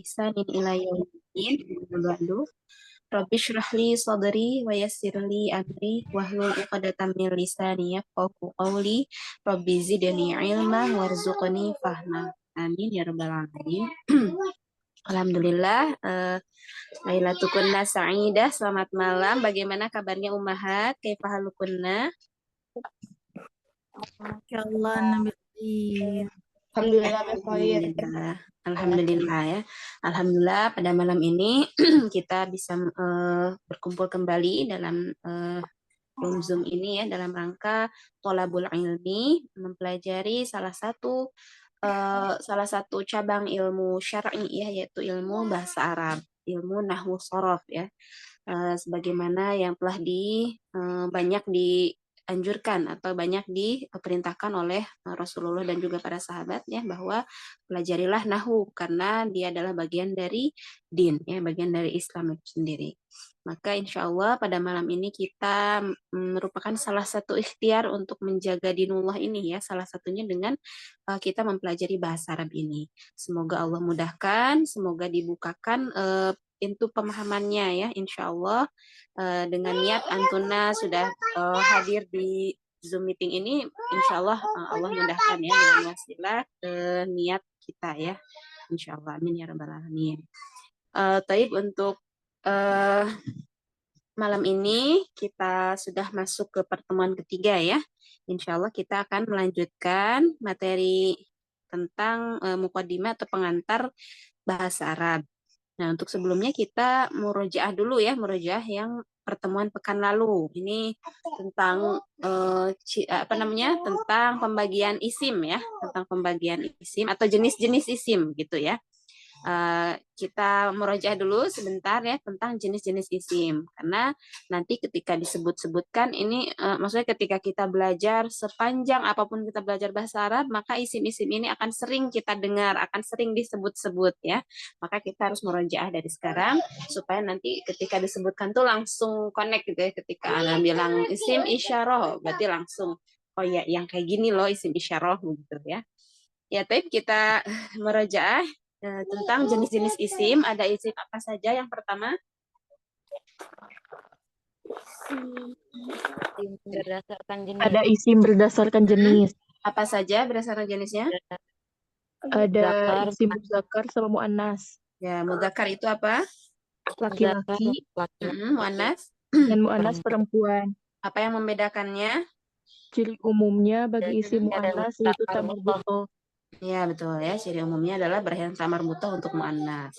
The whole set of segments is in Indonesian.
ihsanin ila yaumiddin. Ba'du. Rabbi shrah li sadri wa yassir li amri wahlul 'uqdatam min lisani yafqahu qawli. Rabbi zidni ilma warzuqni fahma. Amin ya rabbal alamin. Alhamdulillah, Lailatukunna sa'idah. Selamat malam. Bagaimana kabarnya ummahat? Kaifa halukunna? Insyaallah Nabi. Alhamdulillah baik. Alhamdulillah. Alhamdulillah ya. Alhamdulillah pada malam ini kita bisa berkumpul kembali dalam room Zoom ini ya dalam rangka tholabul ilmi, mempelajari salah satu cabang ilmu syar'i ya, yaitu ilmu bahasa Arab, ilmu nahwu shorof ya. Sebagaimana yang telah banyak dianjurkan atau banyak diperintahkan oleh Rasulullah dan juga para sahabat ya, bahwa pelajarilah nahwu karena dia adalah bagian dari din ya, bagian dari Islam itu sendiri. Maka insya Allah pada malam ini kita merupakan salah satu ikhtiar untuk menjaga dinullah ini ya, salah satunya dengan kita mempelajari bahasa Arab ini. Semoga Allah mudahkan, semoga dibukakan pintu pemahamannya ya, insya Allah. Dengan niat Antuna sudah hadir di Zoom meeting ini, insya Allah Allah mudahkan ya dengan wasilah niat kita ya, insya Allah. Amin ya rabbal alamin. Taib untuk malam ini kita sudah masuk ke pertemuan ketiga ya. Insya Allah kita akan melanjutkan materi tentang muqaddimah atau pengantar bahasa Arab. Nah, untuk sebelumnya kita murojaah dulu ya, murojaah yang pertemuan pekan lalu. Ini tentang tentang pembagian isim ya, tentang pembagian isim atau jenis-jenis isim gitu ya. Kita murojaah dulu sebentar ya tentang jenis-jenis isim, karena nanti ketika disebut-sebutkan ini maksudnya ketika kita belajar, sepanjang apapun kita belajar bahasa Arab, maka isim-isim ini akan sering kita dengar, akan sering disebut-sebut ya. Maka kita harus murojaah dari sekarang supaya nanti ketika disebutkan tuh langsung connect gitu ya. Ketika Ana bilang isim isyarah, berarti langsung oh ya yang kayak gini loh isim isyarah gitu ya. Ya, tapi kita murojaah tentang jenis-jenis isim. Ada isim apa saja? Yang pertama, Berdasarkan jenis. Ada isim berdasarkan jenis. Apa saja berdasarkan jenisnya? Ada isim muzakkar sama muannas. Ya, muzakkar itu apa? Laki-laki Muannas dan muannas perempuan. Apa yang membedakannya? Ciri umumnya bagi isim muannas yaitu tamarbutho. Ya, betul ya. Ciri umumnya adalah berakhir tamarbutho untuk muannas.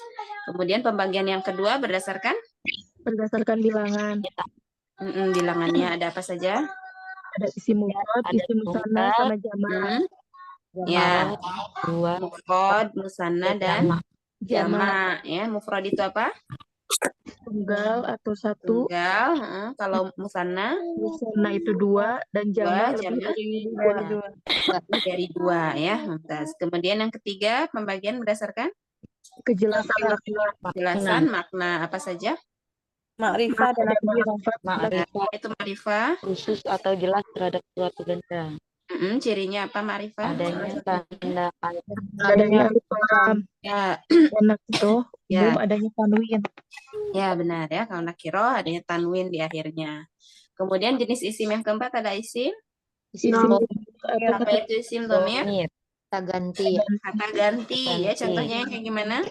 Kemudian pembagian yang kedua berdasarkan bilangan. Bilangannya ada apa saja? Ada isim mufrad, isim musanna sama jamak. Ya, mufrad, musanna dan jamak ya. Mufrad itu apa? Tunggal atau satu. Tunggal. Kalau musanna itu dua dan jamak jamak lebih dari dua ya. Mumtaz. Kemudian yang ketiga pembagian berdasarkan kejelasan makna apa saja? Makrifah dan Makrifah itu makrifah khusus atau jelas terhadap suatu benda. Cirinya apa makrifah? Adanya alif lam. Ya. Enak itu umum adanya tanwin. Ya benar ya. Kalau nakiro adanya tanwin di akhirnya. Kemudian jenis isim yang keempat ada isim. Apa itu isim dhamir? Kata ganti. Kata ganti ya. Contohnya kayak gimana?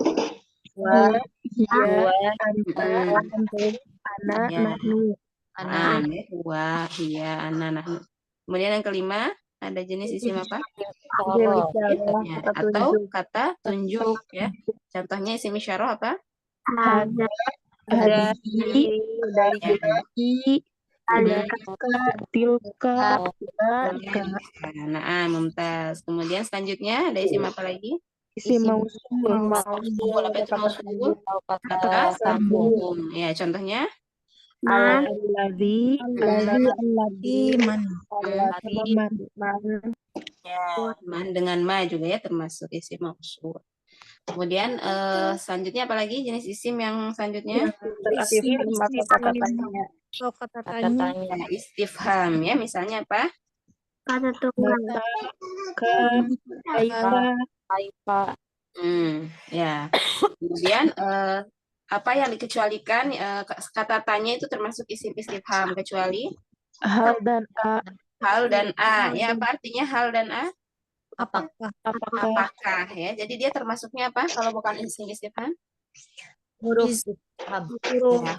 Anak, nahnu. Kemudian yang kelima ada jenis isim apa? Atau kata tunjuk ya. Contohnya isim isyarah apa? Ada tilka. Nah, mumtaz. Kemudian selanjutnya ada isim apa lagi? Isim mausul. Apa itu mausul? Kata sambung. Ya, contohnya? Alladzi man. Ya, man dengan ma juga ya termasuk isim mausul. Kemudian selanjutnya apa lagi jenis isim yang selanjutnya? Kata tanya. Istifham ya, misalnya apa? Kata tunggal. Kaifa. Ya. Kemudian apa yang dikecualikan, kata tanya itu termasuk isim istifham kecuali Hal dan a. hal dan a. Ya, apa artinya hal dan a? Apakah Apakah Apakah ya. Jadi dia termasuknya apa kalau bukan isim istifham? huruf is istifham?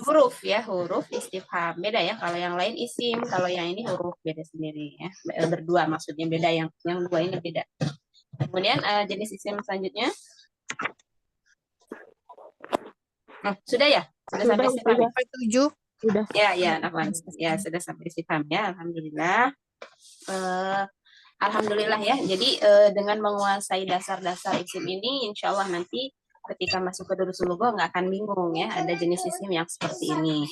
huruf Ya, huruf istifham. Beda ya, kalau yang lain isim, kalau yang ini huruf beda sendiri ya. Berdua maksudnya beda, yang dua ini beda. Kemudian jenis isim selanjutnya. Sudah ya? Sudah sampai istifham. sudah, 7. sudah. Ya, Nafwan. Ya, sudah sampai istifham ya. Alhamdulillah. Alhamdulillah ya. Jadi dengan menguasai dasar-dasar isim ini, insya Allah nanti ketika masuk ke Durusul Lugha nggak akan bingung ya. Ada jenis isim yang seperti ini.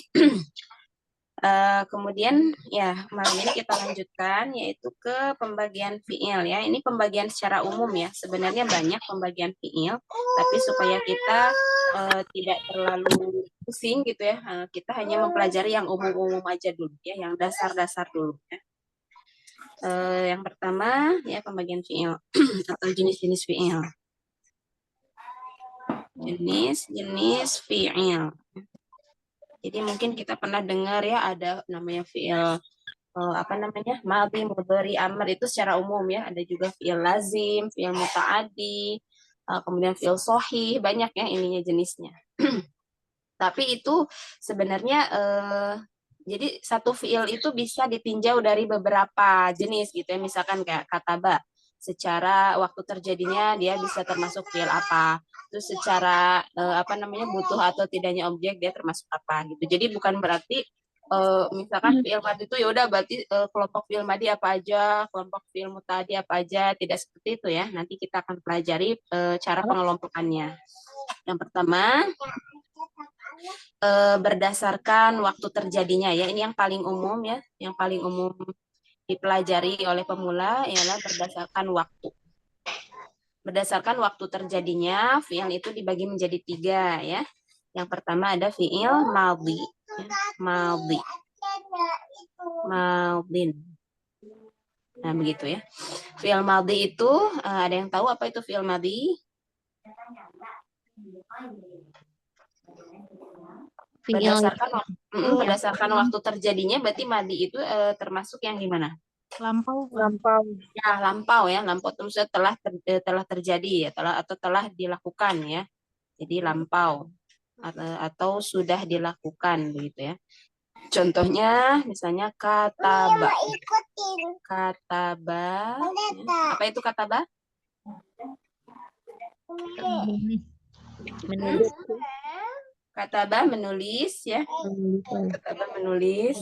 Kemudian ya malam ini kita lanjutkan yaitu ke pembagian fiil ya. Ini pembagian secara umum ya. Sebenarnya banyak pembagian fiil, tapi supaya kita tidak terlalu pusing gitu ya. Kita hanya mempelajari yang umum-umum aja dulu ya, yang dasar-dasar dulu ya. Yang pertama ya pembagian fiil atau jenis-jenis fiil. Jenis-jenis fiil. Jadi mungkin kita pernah dengar ya ada namanya fiil apa namanya madhi, mudhari, amr itu secara umum ya. Ada juga fiil lazim, fiil mutaaddi, kemudian fiil sahih, banyak ya ininya jenisnya. Tapi itu sebenarnya jadi satu fiil itu bisa ditinjau dari beberapa jenis gitu ya. Misalkan kayak kataba, secara waktu terjadinya dia bisa termasuk fiil apa. Terus secara apa namanya butuh atau tidaknya objek dia termasuk apa gitu. Jadi bukan berarti misalkan fiil madi itu ya udah berarti kelompok fiil madi apa aja, kelompok fiil mutadi apa aja, tidak seperti itu ya. Nanti kita akan pelajari cara pengelompokannya. Yang pertama berdasarkan waktu terjadinya ya. Ini yang paling umum ya, yang paling umum dipelajari oleh pemula ialah berdasarkan waktu. Berdasarkan waktu terjadinya, fiil itu dibagi menjadi 3 ya. Yang pertama ada fiil madhi. Madhi. Madhin. Nah, begitu ya. Fiil madhi itu ada yang tahu apa itu fiil madhi? Berdasarkan waktu terjadinya berarti madhi itu termasuk yang gimana? Lampau. Ya, lampau ya. Lampau itu maksudnya telah terjadi ya, telah dilakukan ya. Jadi lampau atau sudah dilakukan begitu ya. Contohnya misalnya kataba. Kataba. Apa itu kataba? Menulis. Kataba menulis ya. Kataba menulis.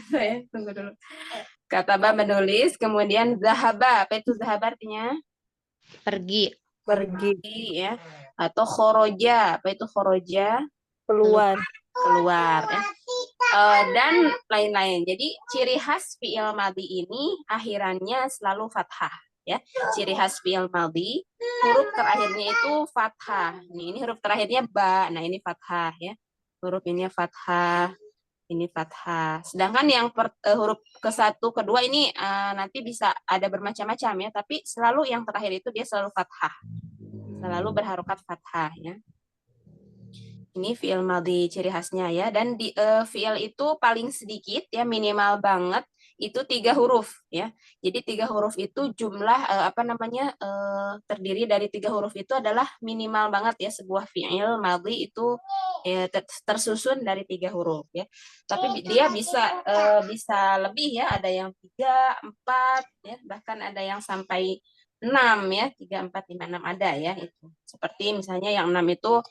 Saya tunggu dulu. Kataba menulis, kemudian zahaba. Apa itu zahaba artinya? Pergi. Ya. Atau khoroja. Apa itu khoroja? Keluar. Ya. Dan lain-lain. Jadi ciri khas fi'il madhi ini akhirannya selalu fathah ya. Ciri khas fi'il madhi huruf terakhirnya itu fathah. Ini huruf terakhirnya ba. Nah, ini fathah ya. Huruf ini fathah. Ini fathah. Sedangkan yang huruf ke-1, ke-2 ini nanti bisa ada bermacam-macam ya, tapi selalu yang terakhir itu dia selalu fathah. Selalu berharokat fathah ya. Ini fi'il madhi ciri khasnya ya. Dan di fi'il itu paling sedikit ya, minimal banget itu 3 huruf ya. Jadi 3 huruf itu jumlah apa namanya terdiri dari 3 huruf itu adalah minimal banget ya, sebuah fi'il madhi itu tersusun dari 3 huruf ya. Tapi dia bisa lebih ya, ada yang 3, 4 ya, bahkan ada yang sampai 6 ya, 3, 4, 5, 6 ada ya itu. Seperti misalnya yang 6 itu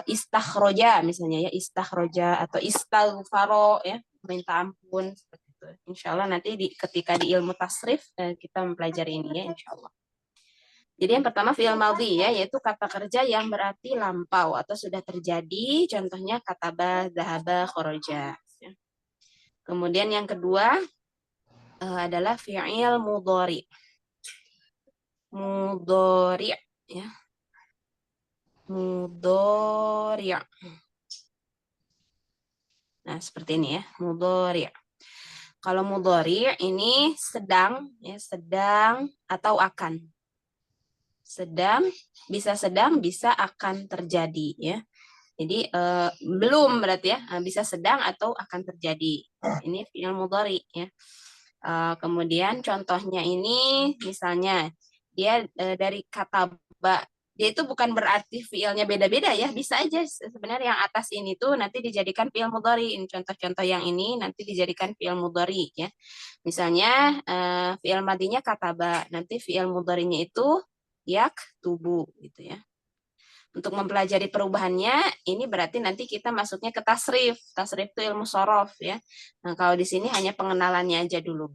istakhroja misalnya ya, istakhroja atau istaghfaro ya, minta ampun seperti itu. Insya Allah nanti ketika di ilmu tasrif kita mempelajari ini ya, insya Allah. Jadi yang pertama fi'il madhi ya, yaitu kata kerja yang berarti lampau atau sudah terjadi. Contohnya kataba, dhahaba, khoroja. Ya. Kemudian yang kedua adalah fi'il mudhari. Mudhari ya. Mudhari'. Nah, seperti ini ya, mudhari'. Kalau mudhari' ini sedang ya, sedang atau akan. sedang, bisa akan terjadi ya. Jadi belum berarti ya, bisa sedang atau akan terjadi. Ini fi'il mudhari ya. Kemudian contohnya ini misalnya dia dari kata ba, dia itu bukan berarti fiilnya beda-beda ya, bisa aja sebenarnya yang atas ini tuh nanti dijadikan fiil mudhari. Ini contoh-contoh yang ini nanti dijadikan fiil mudhari ya. Misalnya fiil madinya kataba, nanti fiil mudharinya itu yaktubu gitu ya. Untuk mempelajari perubahannya, ini berarti nanti kita masuknya ke tasrif. Tasrif itu ilmu sorof ya. Nah, kalau di sini hanya pengenalannya aja dulu.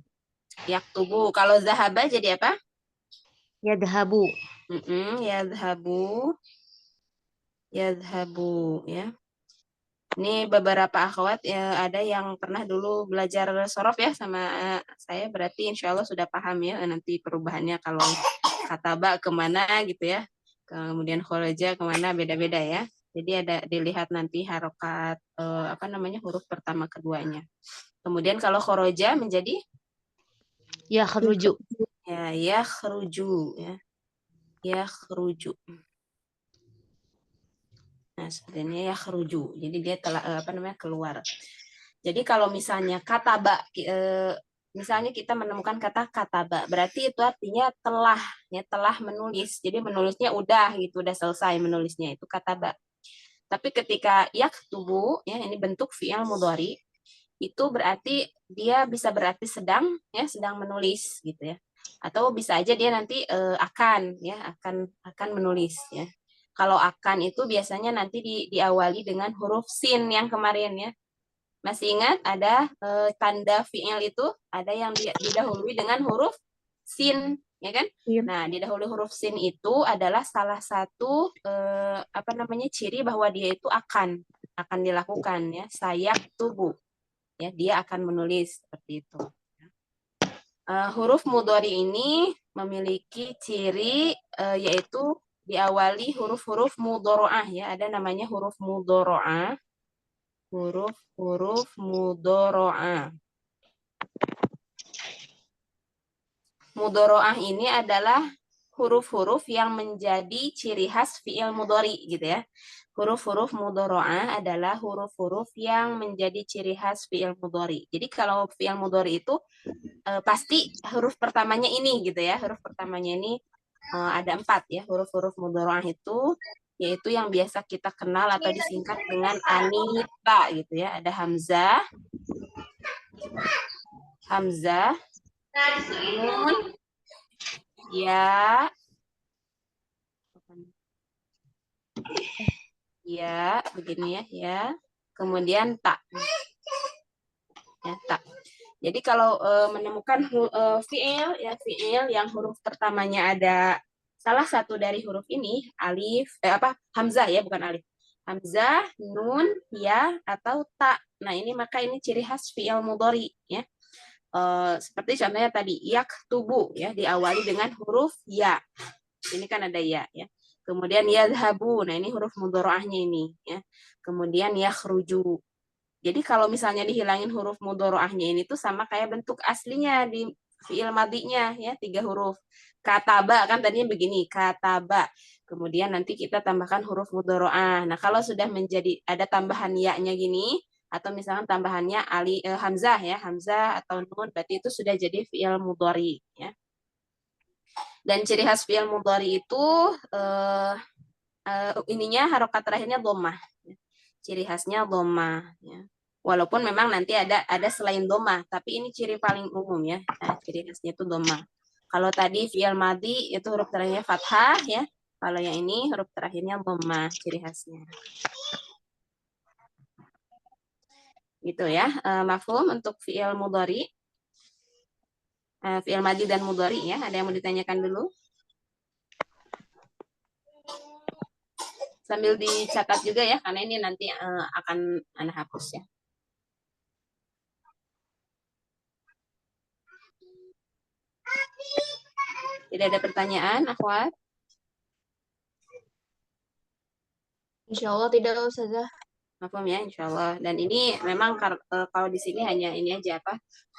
Yaktubu. Kalau zahaba jadi apa? Yadhabu. Yadhabu. Yadhabu ya. Ini beberapa akhwat ya, ada yang pernah dulu belajar sorof ya sama saya, berarti insya Allah sudah paham ya nanti perubahannya kalau kataba kemana gitu ya. Kemudian khoroja kemana beda-beda ya. Jadi ada dilihat nanti harokat huruf pertama keduanya. Kemudian kalau khoroja menjadi Yakhruju. yakhruju ya. Yakhruju. Nah, seperti ini yakhruju. Jadi dia telah keluar. Jadi kalau misalnya kataba misalnya kita menemukan kata kataba, berarti itu artinya telah ya, telah menulis. Jadi menulisnya udah gitu, udah selesai menulisnya, itu kataba. Tapi ketika yaktubu ya, ini bentuk fi'il mudhari, itu berarti dia bisa berarti sedang ya, sedang menulis gitu ya. Atau bisa aja dia nanti akan ya, akan menulis ya. Kalau akan itu biasanya nanti diawali dengan huruf sin yang kemarin ya. Masih ingat ada tanda fi'il itu ada yang didahului dengan huruf sin, ya kan? Sin. Nah, didahului huruf sin itu adalah salah satu ciri bahwa dia itu akan dilakukan ya. Sayak tubuh. Ya, dia akan menulis seperti itu. Huruf mudhari ini memiliki ciri yaitu diawali huruf-huruf mudhoro'ah ya. Ada namanya huruf mudhoro'ah. Huruf mudhoro'ah. Mudhoro'ah ini adalah huruf-huruf yang menjadi ciri khas fi'il mudhari gitu ya. Huruf-huruf mudhoro'ah adalah huruf-huruf yang menjadi ciri khas fi'il mudhari. Jadi kalau fi'il mudhari itu pasti huruf pertamanya ini gitu ya. Huruf pertamanya ini ada 4 ya. Huruf-huruf mudhoro'ah itu yaitu yang biasa kita kenal atau disingkat dengan anita gitu ya. Ada hamzah, nun, ya, begini ya. Kemudian tak. Ya, tak. Jadi kalau menemukan fi'il yang huruf pertamanya ada salah satu dari huruf ini, alif, hamzah ya, bukan alif. Hamzah, nun, ya, atau tak. Nah, ini maka ini ciri khas fi'il mudhari ya. Seperti contohnya tadi, yaktubu ya, diawali dengan huruf ya. Ini kan ada ya ya. Kemudian yadhabu. Nah, ini huruf mudhoro'ahnya ini ya. Kemudian yakhruju. Jadi kalau misalnya dihilangin huruf mudhoro'ahnya ini tuh sama kayak bentuk aslinya di fi'il madinya ya, 3 huruf. Kataba kan tadinya begini, kataba. Kemudian nanti kita tambahkan huruf mudhoro'ah. Nah, kalau sudah menjadi ada tambahan ya-nya gini atau misalkan tambahannya hamzah ya, hamzah atau nun, berarti itu sudah jadi fi'il mudhari ya. Dan ciri khas fi'il mudhari itu ininya harokat terakhirnya dhammah. Ciri khasnya dhammah ya. Walaupun memang nanti ada selain dhammah, tapi ini ciri paling umum ya. Nah, ciri khasnya itu dhammah. Kalau tadi fi'il madhi itu huruf terakhirnya fathah ya. Kalau yang ini huruf terakhirnya dhammah ciri khasnya. Gitu ya. Mafhum untuk fi'il mudhari. Fi'il madhi dan mudhari ya. Ada yang mau ditanyakan dulu? Sambil dicatat juga ya, karena ini nanti akan Anda hapus ya. Tidak ada pertanyaan, akhwat? Insya Allah tidak, Ustazah. Mafhum ya, insya Allah. Dan ini memang kalau di sini hanya ini aja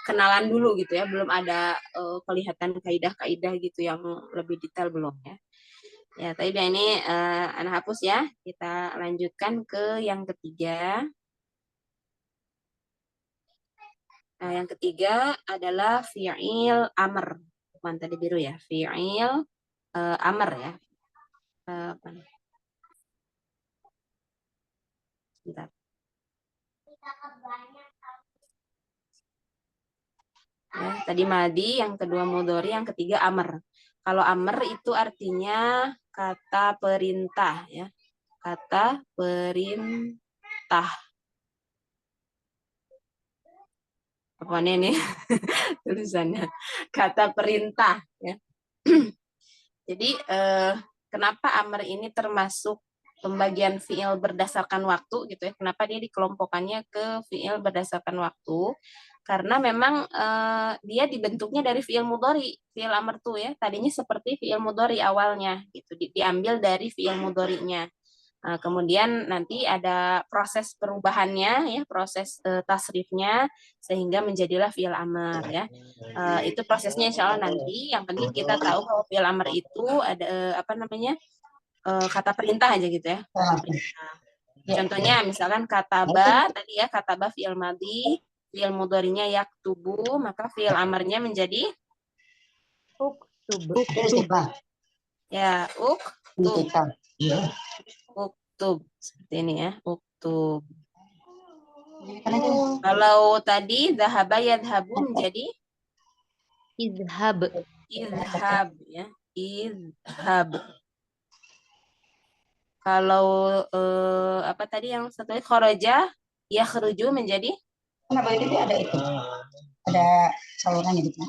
kenalan dulu gitu ya, belum ada kelihatan kaidah-kaidah gitu yang lebih detail belum ya. Ya, tapi ini anak hapus ya. Kita lanjutkan ke yang ketiga. Nah, yang ketiga adalah fi'il amr. Bukan tadi biru ya. Fi'il amr ya. Apa nih? Sebentar. Ya, tadi madi, yang kedua mudhari, yang ketiga amr. Kalau amr itu artinya kata perintah ya. Kata perintah. Apa ini tulisannya? Kata perintah ya. Jadi kenapa amr ini termasuk pembagian fiil berdasarkan waktu gitu ya? Kenapa dia dikelompokkannya ke fiil berdasarkan waktu? Karena memang dia dibentuknya dari fiil mudhari, fiil amr tuh ya. Tadinya seperti fiil mudhari awalnya gitu, diambil dari fiil mudharinya. Kemudian nanti ada proses perubahannya ya, proses tasrifnya sehingga menjadilah fiil amr ya. Itu prosesnya insya Allah nanti. Yang penting kita tahu bahwa fiil amr itu ada apa namanya kata perintah aja gitu ya. Contohnya misalkan kataba tadi ya, kataba fiil madhi, fiil mudharinya yaktubu, maka fiil amrnya menjadi Uktub. ya uktub seperti ini ya, uktub. Kalau tadi dhahaba yadhabu menjadi Idhab. idhab ya, idhab. Kalau apa tadi yang satu lagi kharaja yakhruju menjadi Kenapa itu ada itu? Ada salurannya gitu.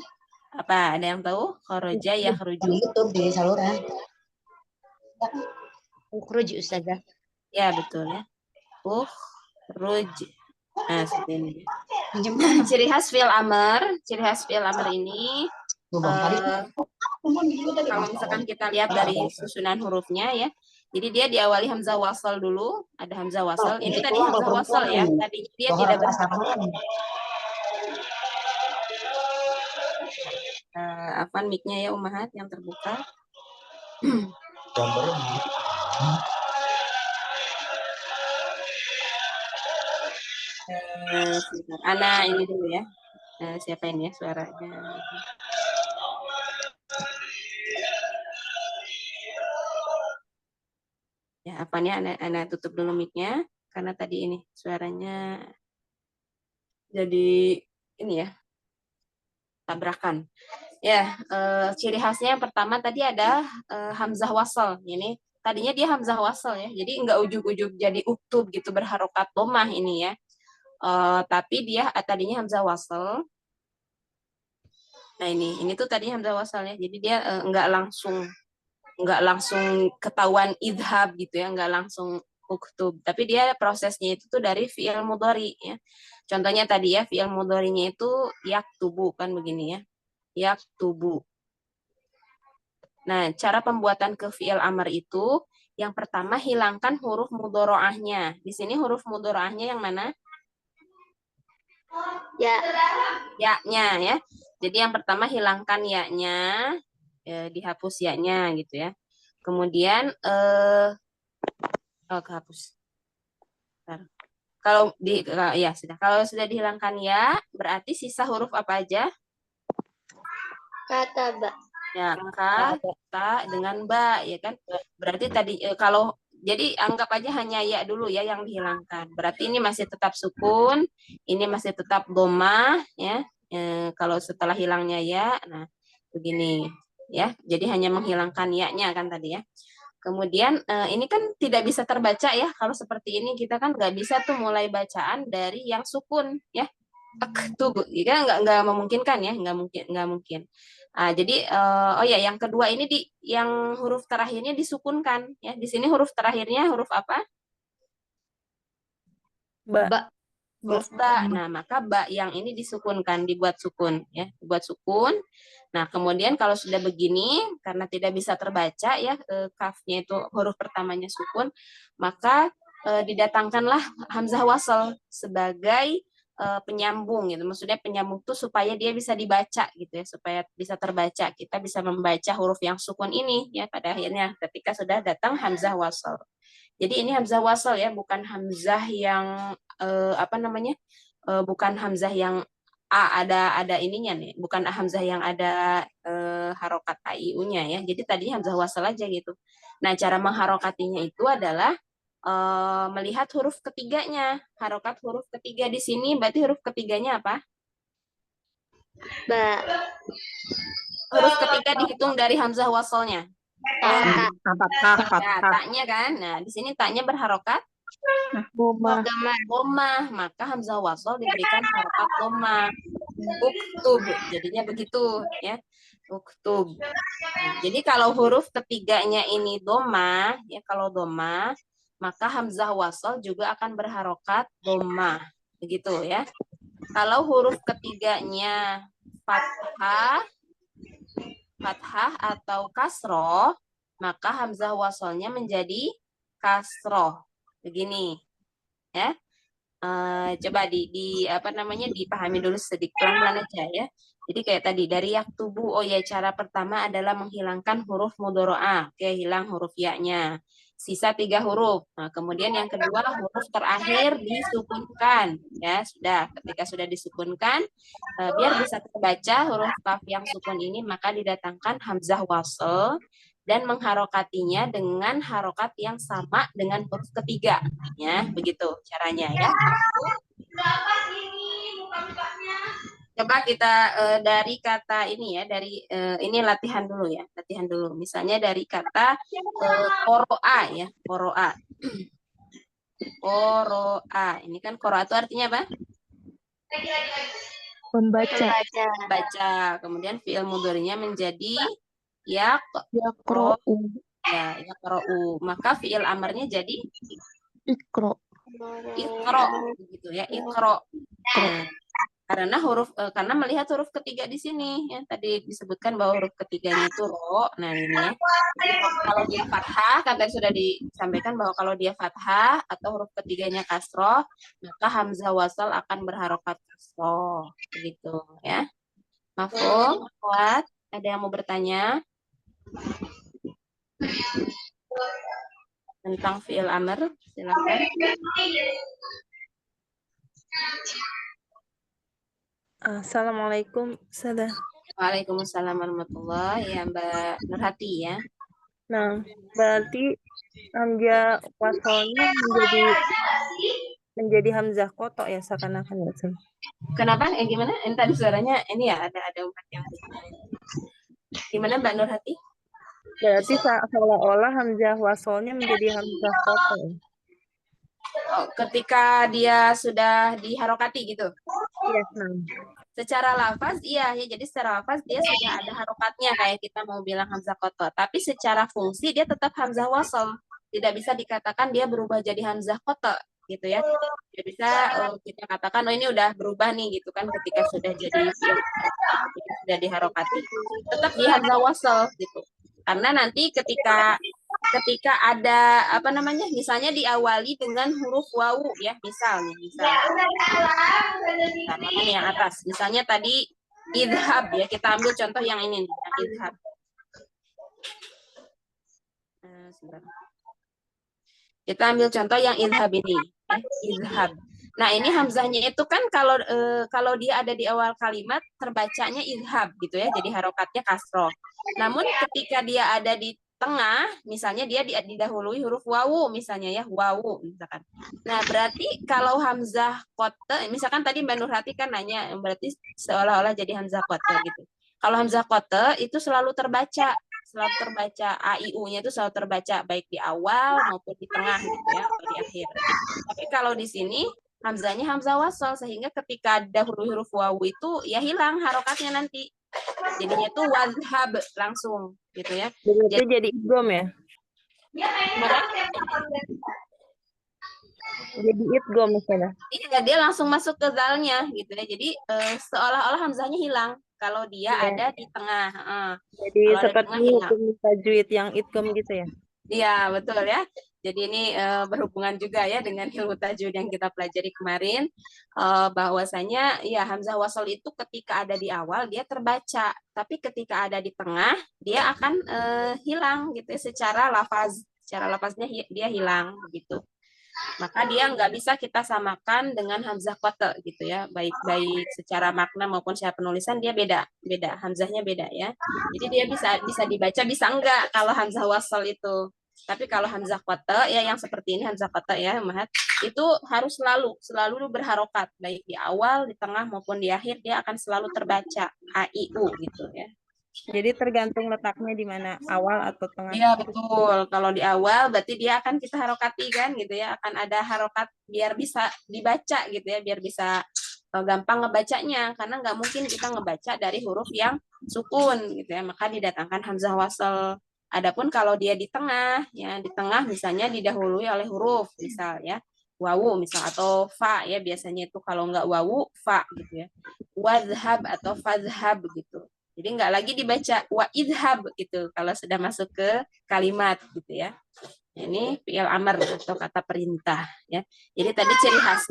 apa? Ada yang tahu? Kharaja Di yakhruju. YouTube di saluran. Ukhruj Ustazah. Ya, betul ya. Ukhruj. Nah, seperti ini. Ciri khas fi'il amr ini kalau misalkan kita lihat dari susunan hurufnya ya. Jadi dia diawali hamzah wasal dulu, ada hamzah wasal. Ini tadi hamzah wasal ya. Tadi dia tidak berhenti. Afan mic-nya ya Ummahat yang terbuka. Ana ini dulu ya. Siapa ini ya suaranya? Ya, apanya Ana tutup dulu mic-nya karena tadi ini suaranya jadi ini ya tabrakan. Ya, ciri khasnya yang pertama tadi ada hamzah wasal. Ini tadinya dia hamzah wasal ya. Jadi enggak ujug-ujug jadi uktub gitu berharokat domah ini ya. Tapi dia tadinya hamzah wasal. Nah, ini tuh tadi hamzah wasal ya. Jadi dia enggak langsung ketahuan idhab gitu ya, enggak langsung uktub. Tapi dia prosesnya itu tuh dari fi'il mudhari ya. Contohnya tadi ya, fi'il mudharinya itu yaktubu kan begini ya. Yaktubu. Nah, cara pembuatan ke fi'il amr itu yang pertama hilangkan huruf mudhora'ahnya. Di sini huruf mudhora'ahnya yang mana? Ya. Ya-nya ya. Jadi yang pertama hilangkan ya-nya, dihapus ya-nya gitu ya. Kemudian kehapus. Bentar. Kalau ya sudah. Kalau sudah dihilangkan ya, berarti sisa huruf apa aja? Kata ba. Ya, kata dengan ba ya kan. Berarti tadi kalau jadi anggap aja hanya ya dulu ya yang dihilangkan. Berarti ini masih tetap sukun, ini masih tetap domah ya. Kalau setelah hilangnya ya, nah begini ya. Jadi hanya menghilangkan ya-nya kan tadi ya. Kemudian ini kan tidak bisa terbaca ya. Kalau seperti ini kita kan nggak bisa tuh mulai bacaan dari yang sukun ya. Tuh, ya nggak memungkinkan ya, nggak mungkin. Jadi oh ya, yang kedua ini yang huruf terakhirnya disukunkan ya. Di sini huruf terakhirnya huruf apa? Ba. Huruf ba. Nah, maka ba yang ini disukunkan, dibuat sukun ya, dibuat sukun. Nah, kemudian kalau sudah begini karena tidak bisa terbaca ya kafnya itu huruf pertamanya sukun, maka didatangkanlah hamzah wasal sebagai penyambung gitu. Maksudnya penyambung tuh supaya dia bisa dibaca gitu ya, supaya bisa terbaca. Kita bisa membaca huruf yang sukun ini ya pada akhirnya ketika sudah datang hamzah wasal. Jadi ini hamzah wasal ya, bukan hamzah yang apa namanya? Bukan hamzah yang ada ininya nih, bukan hamzah yang ada harokat aiu-nya ya. Jadi tadi hamzah wasal aja gitu. Nah, cara mengharokatinya itu adalah melihat huruf ketiganya. Harokat huruf ketiga di sini berarti huruf ketiganya apa? Ba. Huruf ketiga dihitung dari hamzah wasalnya. Ta. Nah, taknya kan. Nah, di sini taknya berharokat Domah. domah, maka hamzah wasal diberikan harokat domah. Uktub, jadinya begitu ya. Uktub. Nah, jadi kalau huruf ketiganya ini domah, ya kalau domah, maka hamzah wasal juga akan berharokat domah, begitu ya. Kalau huruf ketiganya fathah, atau kasroh, maka hamzah wasalnya menjadi kasroh. Begini, ya. Coba di apa namanya dipahami dulu sedikit pelan-pelan aja ya. Jadi kayak tadi dari yaktubu, oh ya cara pertama adalah menghilangkan huruf mudoro'ah. Oke, hilang huruf ya-nya. Sisa 3 huruf. Nah, kemudian yang kedua huruf terakhir disukunkan. Ya, sudah. Ketika sudah disukunkan, biar bisa terbaca huruf kaf yang sukun ini, maka didatangkan hamzah wasl dan mengharokatinya dengan harokat yang sama dengan huruf ketiga. Ya, begitu caranya ya. Coba kita dari kata ini ya, dari ini latihan dulu ya, latihan dulu. Misalnya dari kata koroa ya, koroa. Koroa. Ini kan koroa itu artinya apa? Membaca. Baca. Kemudian fi'il mudhari'nya menjadi yak Yaqra'u. ya, yaqra'u. Maka fi'il amarnya jadi Iqra. ikro gitu ya, ikro. Nah, karena karena melihat huruf ketiga di sini ya, tadi disebutkan bahwa huruf ketiganya itu ro. Nah, ini ya. Kalau dia fathah kan tadi sudah disampaikan bahwa kalau dia fathah atau huruf ketiganya kasroh, maka hamzah wasal akan berharokat kasroh begitu ya. Mafhum? Kuat? Ada yang mau bertanya tentang fi'il amr? Silakan. Assalamualaikum, Ustazah. Waalaikumsalam warahmatullahi ya Mbak Nurhati ya. Nah, berarti hamzah wasalnya menjadi hamzah kotok ya seakan-akan ya, Ustaz. Kenapa? Gimana? Ini tadi suaranya ini ya ada umat yang gimana Mbak Nurhati? Berarti seolah-olah hamzah wasalnya menjadi hamzah kotok. Ya? Oh, ketika dia sudah diharokati gitu. Iya, nah. Secara lafaz iya ya, jadi secara lafaz dia sudah ada harokatnya kayak kita mau bilang hamzah kotor, tapi secara fungsi dia tetap hamzah wasal. Tidak bisa dikatakan dia berubah jadi hamzah kotor gitu ya. Tidak bisa kita katakan oh ini udah berubah nih gitu kan ketika sudah jadi sudah diharokati. Tetap di hamzah wasal gitu. Karena nanti ketika ada apa namanya misalnya diawali dengan huruf wawu ya misalnya sama yang atas misalnya tadi idhab ya kita ambil contoh yang ini nih idhab kita ambil contoh yang idhab ini ya, idhab. Nah ini hamzahnya itu kan kalau dia ada di awal kalimat terbacanya idhab gitu ya jadi harokatnya kasroh. Namun ketika dia ada di tengah, misalnya dia didahului huruf wawu, misalnya ya wawu, misalkan. Nah berarti kalau hamzah kote, misalkan tadi Mbak Nurhati kan nanya, berarti seolah-olah jadi hamzah kote gitu. Kalau hamzah kote itu selalu terbaca AIU-nya itu selalu terbaca baik di awal maupun di tengah gitu ya, atau di akhir. Tapi kalau di sini hamzahnya hamzah wasal sehingga ketika ada huruf wawu itu ya hilang harokatnya nanti. Jadinya tuh wadhab langsung gitu ya. Jadi idgham ya? Jadi idgham misalnya. Iya, dia langsung masuk ke zalnya gitu ya. Jadi seolah-olah hamzahnya hilang kalau dia ada di tengah. Jadi seperti hukum tajwid yang idgham gitu ya? Iya, betul ya. Jadi ini berhubungan juga ya dengan ilmu tajwid yang kita pelajari kemarin, bahwasanya ya hamzah wasal itu ketika ada di awal dia terbaca, tapi ketika ada di tengah dia akan hilang gitu ya, secara lafaznya dia hilang gitu. Maka dia nggak bisa kita samakan dengan hamzah qata gitu ya, baik secara makna maupun secara penulisan dia beda hamzahnya beda ya. Jadi dia bisa dibaca, bisa enggak kalau hamzah wasal itu. Tapi kalau hamzah qata ya yang seperti ini hamzah qata ya Mahat, itu harus selalu berharokat, baik di awal, di tengah maupun di akhir dia akan selalu terbaca a i u gitu ya. Jadi tergantung letaknya di mana, awal atau tengah. Iya betul. Kalau di awal berarti dia akan kita harokati kan gitu ya. Akan ada harokat biar bisa dibaca gitu ya. Biar bisa gampang ngebacanya. Karena nggak mungkin kita ngebaca dari huruf yang sukun gitu ya. Maka didatangkan hamzah wasal. Adapun kalau dia di tengah ya, di tengah misalnya didahului oleh huruf misal ya. Wawu misal atau fa ya, biasanya itu kalau nggak wawu fa gitu ya. Wadhab atau fadhab gitu. Jadi nggak lagi dibaca wa idhab gitu kalau sudah masuk ke kalimat gitu ya. Ini fi'il amr atau kata perintah ya. Jadi tadi ciri khas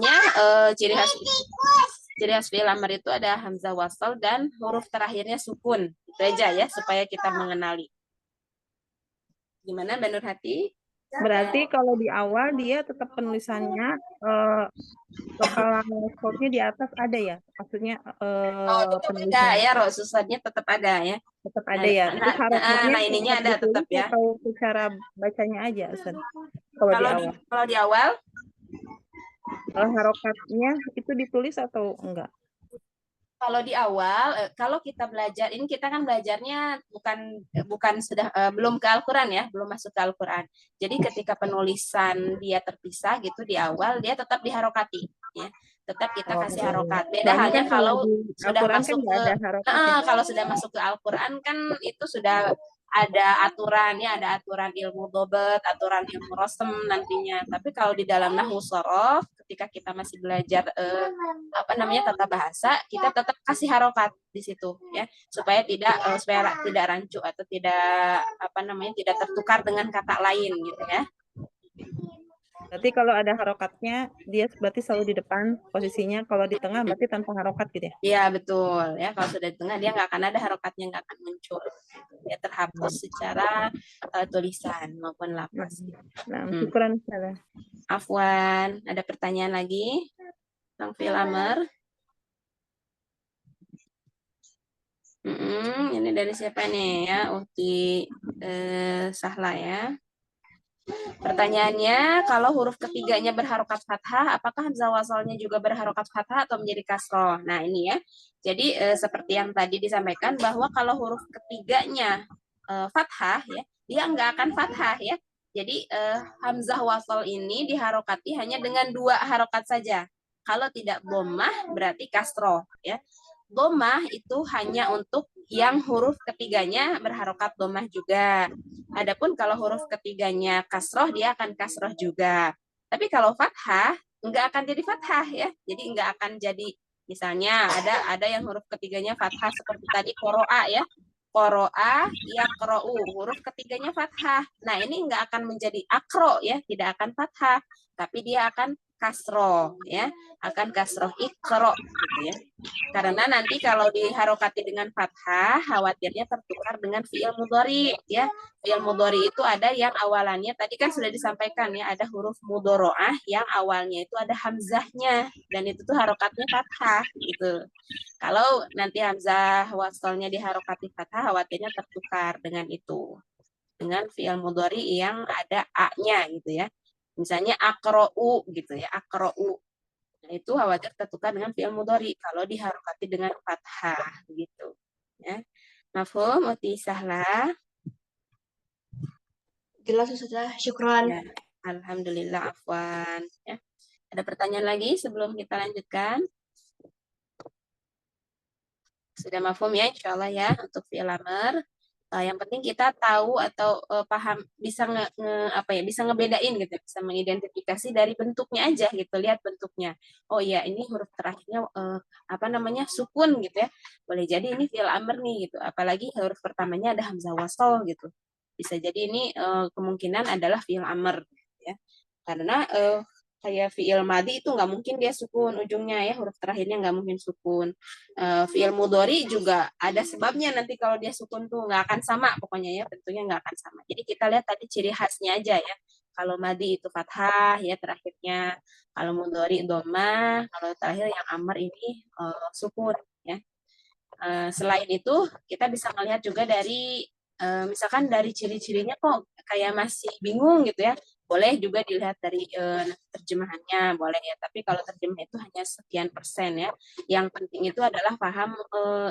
fi'il amr itu ada hamzah wasal dan huruf terakhirnya sukun. Itu aja ya supaya kita mengenali. Gimana Mbak Nurhati? Berarti kalau di awal dia tetap penulisannya kepala stopnya di atas ada ya? Maksudnya Tetap ada ya, susahnya tetap ada ya. Tetap ada ya. Terus harokatnya nah ininya ada tetap ya. Atau secara bacanya aja, Ustaz? Kalau di awal kalau harokatnya itu ditulis atau enggak? Kalau di awal, kalau kita belajar, ini kita kan belajarnya bukan sudah belum ke Al-Quran ya, belum masuk ke Al-Quran. Jadi ketika penulisan dia terpisah gitu di awal, dia tetap diharokati, ya, tetap kita kasih harokat. Beda halnya kalau sudah masuk kalau sudah masuk ke Al-Quran kan itu sudah ada aturan ya, ada aturan ilmu dobet, aturan ilmu rosem nantinya. Tapi kalau di dalam nahwu sorof, ketika kita masih belajar tata bahasa, kita tetap kasih harokat di situ ya, supaya tidak rancu atau tidak tertukar dengan kata lain gitu ya. Berarti kalau ada harokatnya dia berarti selalu di depan posisinya, kalau di tengah berarti tanpa harokat gitu ya? Iya betul ya, kalau sudah di tengah dia nggak akan ada harokatnya, nggak akan muncul, dia terhapus secara tulisan maupun lafaz. Nah, syukuran salah. Afwan, ada pertanyaan lagi tentang fi'il amr? Ini dari siapa nih ya? Ukti Sahla ya. Pertanyaannya, kalau huruf ketiganya berharokat fathah, apakah hamzah wasalnya juga berharokat fathah atau menjadi kasroh? Nah ini ya, jadi seperti yang tadi disampaikan bahwa kalau huruf ketiganya fathah ya, dia nggak akan fathah ya. Jadi hamzah wasal ini diharokati hanya dengan 2 harokat saja. Kalau tidak dhammah berarti kasroh ya. Dhammah itu hanya untuk yang huruf ketiganya berharokat dhammah juga. Adapun kalau huruf ketiganya kasroh, dia akan kasroh juga. Tapi kalau fathah, enggak akan jadi fathah ya. Jadi enggak akan jadi, misalnya ada yang huruf ketiganya fathah seperti tadi qoro'a ya. Qoro'a, yaqro'u, huruf ketiganya fathah. Nah ini enggak akan menjadi akro ya, tidak akan fathah. Tapi dia akan kasroh ya, akan kasroh ikro gitu ya. Karena nanti kalau diharokati dengan fathah, khawatirnya tertukar dengan fi'il mudhari ya. Fi'il mudhari itu ada yang awalannya tadi kan sudah disampaikan ya, ada huruf mudhoro'ah yang awalnya itu ada hamzahnya dan itu tuh harokatnya fathah gitu. Kalau nanti hamzah wasalnya diharokati fathah, khawatirnya tertukar dengan itu, dengan fi'il mudhari yang ada a-nya gitu ya. Misalnya akro'u gitu ya, akro'u. Nah, itu khawatir tertukar dengan fi'il mudhari kalau diharokati dengan fathah gitu ya. Mafhum Uti Sahla? Jelas sudah, syukran. Ya, alhamdulillah, afwan ya. Ada pertanyaan lagi sebelum kita lanjutkan? Sudah mafhum ya insyaallah ya untuk fi'il amr. Yang penting kita tahu atau paham, bisa bisa ngebedain gitu, bisa mengidentifikasi dari bentuknya aja gitu, lihat bentuknya. Oh iya ini huruf terakhirnya sukun gitu ya. Boleh jadi ini fi'il amr nih gitu. Apalagi huruf pertamanya ada hamzah wasal gitu. Bisa jadi ini kemungkinan adalah fi'il amr. ya. Karena kayak fiil madi itu nggak mungkin dia sukun ujungnya ya, huruf terakhirnya nggak mungkin sukun. Fiil mudhari juga ada sebabnya, nanti kalau dia sukun tuh nggak akan sama pokoknya ya, tentunya nggak akan sama. Jadi kita lihat tadi ciri khasnya aja ya. Kalau madi itu fathah ya terakhirnya, kalau mudhari dhammah, kalau terakhir yang amr ini sukun ya. Selain itu kita bisa melihat juga dari misalkan dari ciri-cirinya kok kayak masih bingung gitu ya, boleh juga dilihat dari terjemahannya, boleh ya. Tapi kalau terjemah itu hanya sekian persen ya. Yang penting itu adalah paham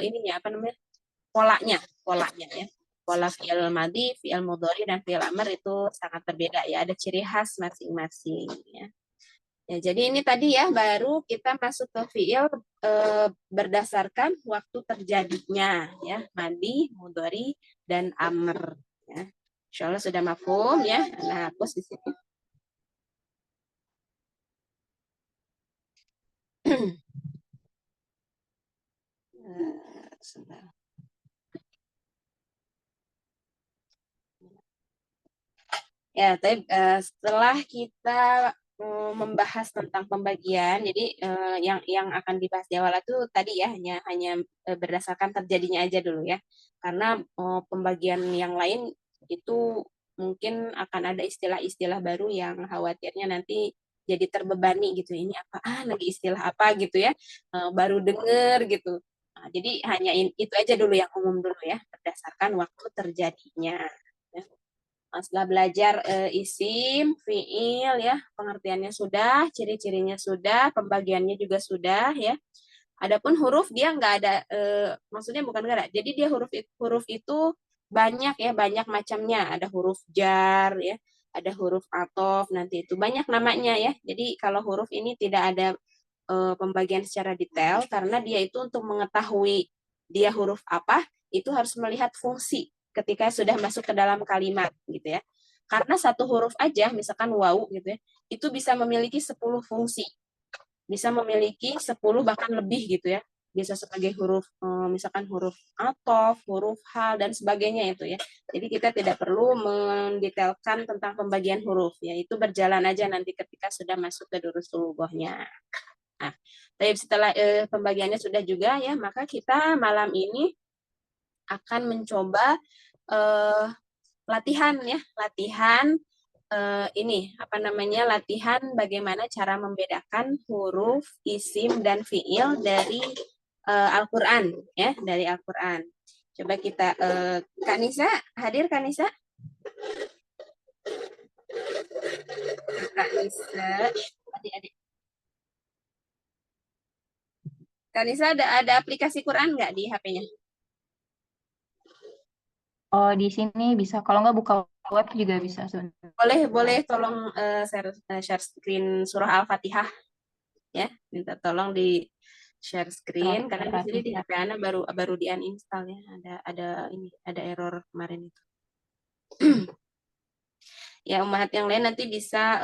ininya apa namanya, polanya ya. Pola fi'il madi, fi'il mudhari dan fi'il amr itu sangat berbeda ya. Ada ciri khas masing-masing ya. Ya, jadi ini tadi ya baru kita masuk ke fi'il berdasarkan waktu terjadinya ya, madi, mudhari dan amr ya. Insyaallah sudah mafhum ya. Nah, hapus di sini. Sebentar. Ya, tapi setelah kita membahas tentang pembagian, jadi yang akan dibahas di awal itu tadi ya hanya berdasarkan terjadinya aja dulu ya, karena pembagian yang lain itu mungkin akan ada istilah-istilah baru yang khawatirnya nanti jadi terbebani gitu, ini apaan lagi istilah apa gitu ya, baru denger gitu. Nah, jadi hanya itu aja dulu yang umum dulu ya, berdasarkan waktu terjadinya. Ya. Setelah belajar isim, fiil ya, pengertiannya sudah, ciri-cirinya sudah, pembagiannya juga sudah ya. Adapun huruf dia nggak ada, maksudnya bukan nggak ada. Jadi dia huruf itu banyak ya, banyak macamnya. Ada huruf jar ya, ada huruf athof, nanti itu banyak namanya ya. Jadi kalau huruf ini tidak ada pembagian secara detail karena dia itu untuk mengetahui dia huruf apa, itu harus melihat fungsi ketika sudah masuk ke dalam kalimat gitu ya. Karena satu huruf aja, misalkan wawu gitu ya, itu bisa memiliki 10 fungsi. Bisa memiliki 10 bahkan lebih gitu ya. Bisa sebagai huruf, misalkan huruf athof, huruf hal, dan sebagainya itu ya. Jadi kita tidak perlu mendetailkan tentang pembagian huruf ya. Itu berjalan aja nanti ketika sudah masuk ke durusul lughohnya. Nah, tapi setelah pembagiannya sudah juga ya, maka kita malam ini akan mencoba latihan ya, latihan ini apa namanya, latihan bagaimana cara membedakan huruf, isim dan fiil dari Al-Qur'an ya, dari Al-Qur'an. Coba kita Kak Nisa, hadir Kak Nisa? Kak Nisa, adik-adik. Kak Nisa ada aplikasi Quran nggak di HP-nya? Oh, di sini bisa. Kalau nggak buka web juga bisa sebenarnya. Boleh tolong share screen surah Al-Fatihah ya. Minta tolong di share screen karena di sini di HP Ana baru di uninstall ya. Ada error kemarin itu. Ya, umat yang lain nanti bisa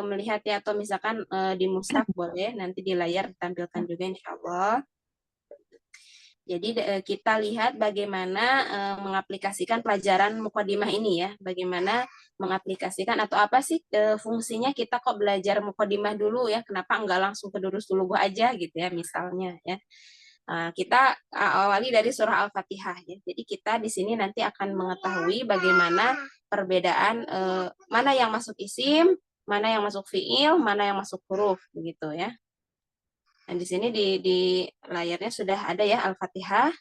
melihat ya, atau misalkan di mushaf boleh nanti di layar ditampilkan juga insyaallah. Jadi kita lihat bagaimana mengaplikasikan pelajaran mukadimah ini ya, bagaimana mengaplikasikan atau apa sih fungsinya kita kok belajar mukadimah dulu ya, kenapa enggak langsung ke durusul lugh aja gitu ya misalnya ya. Kita awali dari surah Al-Fatihah ya. Jadi kita di sini nanti akan mengetahui bagaimana perbedaan mana yang masuk isim, mana yang masuk fiil, mana yang masuk huruf begitu ya. Dan di sini di layarnya sudah ada ya Al-Fatihah.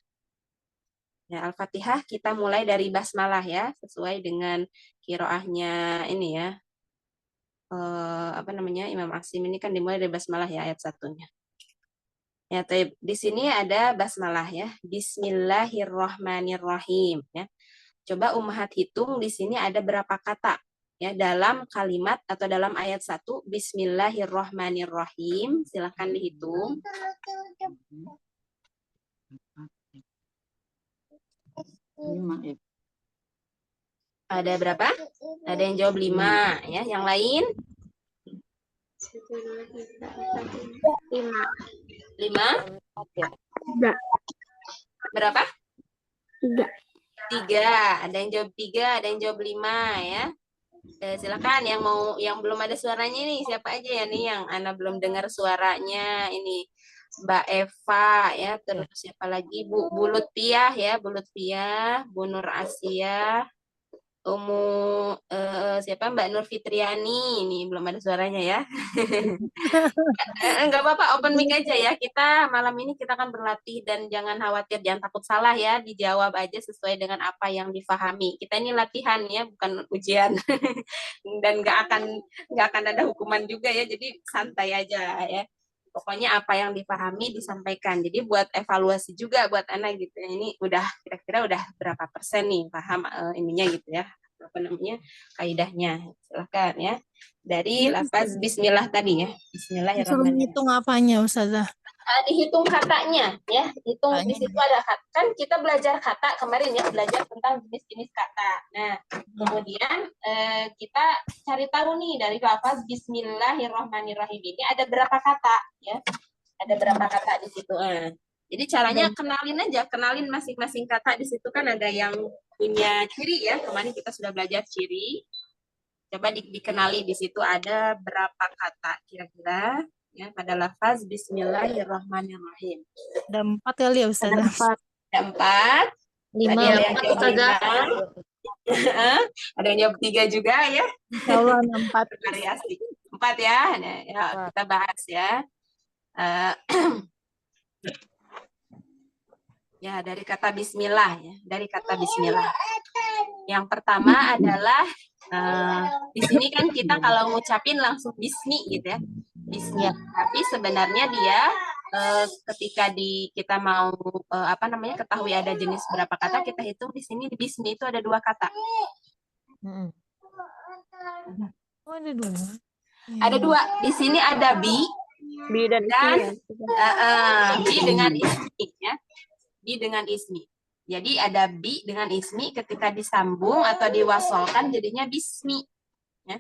Ya, Al-Fatihah kita mulai dari basmalah ya, sesuai dengan qiraahnya ini ya. Apa namanya? Imam Asim ini kan dimulai dari basmalah ya ayat 1-nya. Ya, di sini ada basmalah ya. Bismillahirrahmanirrahim ya. Coba Ummahat hitung di sini ada berapa kata ya dalam kalimat atau dalam ayat 1 Bismillahirrahmanirrahim. Silakan dihitung. Ada berapa? Ada yang jawab 5 ya. Yang lain? 5. Berapa? 3. Ada yang jawab 3, ada yang jawab 5 ya. Silakan yang belum ada suaranya nih, siapa aja ya nih yang Ana belum dengar suaranya ini. Mbak Eva ya, terus siapa lagi? Bu Lutfiah ya, Bu Lutfiah, Bu Nur Asia, siapa Mbak Nur Fitriani, ini belum ada suaranya ya. Enggak apa-apa, open mic aja ya. Kita malam ini kita akan berlatih dan jangan khawatir, jangan takut salah ya, dijawab aja sesuai dengan apa yang difahami. Kita ini latihan ya, bukan ujian. Dan nggak akan ada hukuman juga ya, jadi santai aja ya. Pokoknya apa yang dipahami disampaikan. Jadi buat evaluasi juga buat anak gitu ya. Ini udah kira-kira udah berapa persen nih paham ininya gitu ya. Apa namanya? Kaidahnya. Silakan ya. Dari lafaz bismillah tadi ya. Disuruh Bismillahirrahmanirrahim. menghitung apanya, Ustazah? Dihitung katanya ya, hitung di Katanya. situ ada kata. Kan kita belajar kata kemarin ya, belajar tentang jenis-jenis kata. Nah, kemudian kita cari tahu nih dari lafaz bismillahirrahmanirrahim ini ada berapa kata ya. Ada berapa kata di situ. Jadi caranya kenalin masing-masing kata di situ kan ada yang punya ciri ya. Kemarin kita sudah belajar ciri. Coba dikenali di situ ada berapa kata kira-kira ya pada lafaz bismillahirrahmanirrahim. Ada 4 kali ya, Ustazah? Ada 4. Lima. Tadi ada yang jawab 5. Ada yang jawab 3 juga ya. Insya Allah ada 4. Variasi. 4 ya. Nah, ya kita bahas ya. Ya, dari kata bismillah ya. Dari kata bismillah. Yang pertama adalah di sini kan kita kalau ngucapin langsung bismi gitu ya. Bismi. Tapi sebenarnya dia ketika kita mau ketahui ada jenis berapa kata, kita hitung di sini di bismi itu ada 2 kata. Oh, ada 2. Ada 2. Di sini ada bi dan bi dengan ismi ya. Bi dengan ismi. Jadi ada bi dengan ismi ketika disambung atau diwasolkan jadinya bismi. Ya.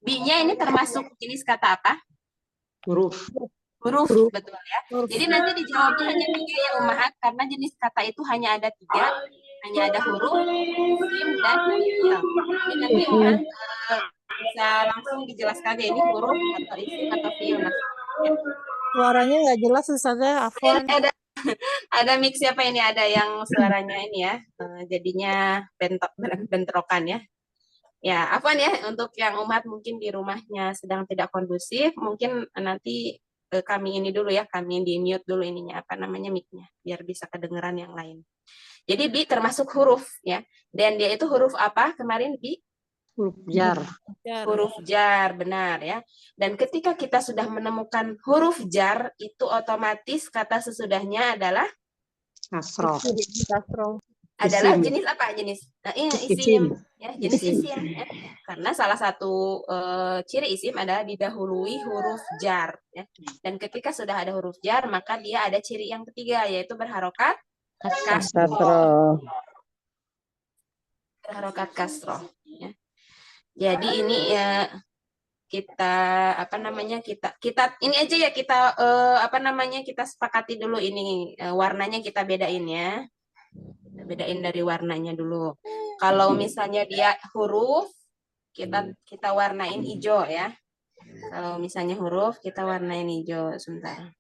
Bi-nya ini termasuk jenis kata apa? Huruf. Huruf, betul ya. Jadi nanti dijawabnya hanya 3 ya Ummahat, karena jenis kata itu hanya ada 3. Hanya ada huruf, isim, dan fi'il. Jadi nanti Ummahat bisa langsung dijelaskan ya ini huruf atau isim atau fi'il. Suaranya nggak jelas, Ustazah. Afwan. Ada mix siapa ini? Ada yang suaranya ini ya, jadinya bentrokan ya. Ya, afwan ya, untuk yang umat mungkin di rumahnya sedang tidak kondusif, mungkin nanti kami ini dulu ya, kami di mute dulu ininya, mic-nya, biar bisa kedengeran yang lain. Jadi bi termasuk huruf ya, dan dia itu huruf apa kemarin bi? Huruf jar. Huruf jar, benar ya. Dan ketika kita sudah menemukan huruf jar, itu otomatis kata sesudahnya adalah Kasroh. adalah Isim. jenis apa? Jenis Isim. isim ya, jenis Isim. isim ya. Karena salah satu ciri isim adalah didahului huruf jar ya. Dan ketika sudah ada huruf jar, maka dia ada ciri yang ketiga, yaitu berharokat kasroh. Berharokat kasroh ya. Jadi ini ya kita kita ini aja ya, kita kita sepakati dulu ini warnanya kita bedain ya. Bedain dari warnanya dulu. Kalau misalnya dia huruf, kita warnain hijau ya. Kalau misalnya huruf, kita warnain hijau. Sebentar.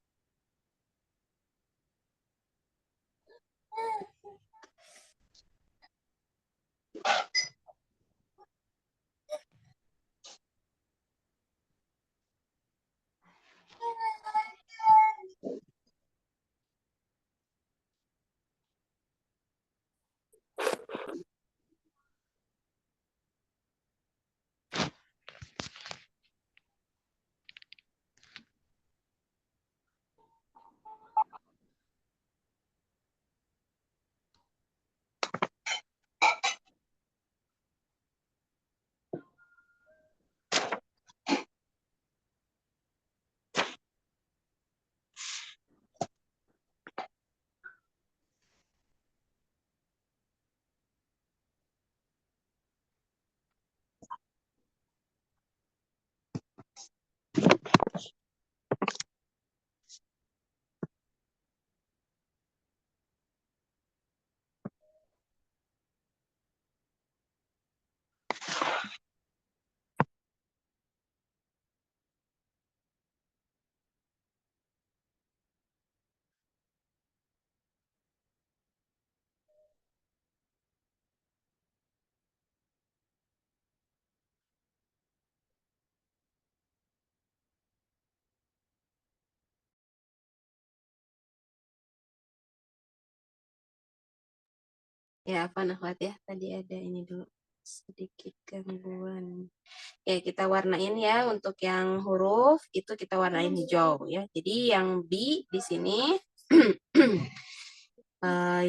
Ya, apa Nahwat ya? Tadi ada ini dulu sedikit gangguan. Ya, kita warnain ya untuk yang huruf itu kita warnain hijau ya. Jadi yang B di sini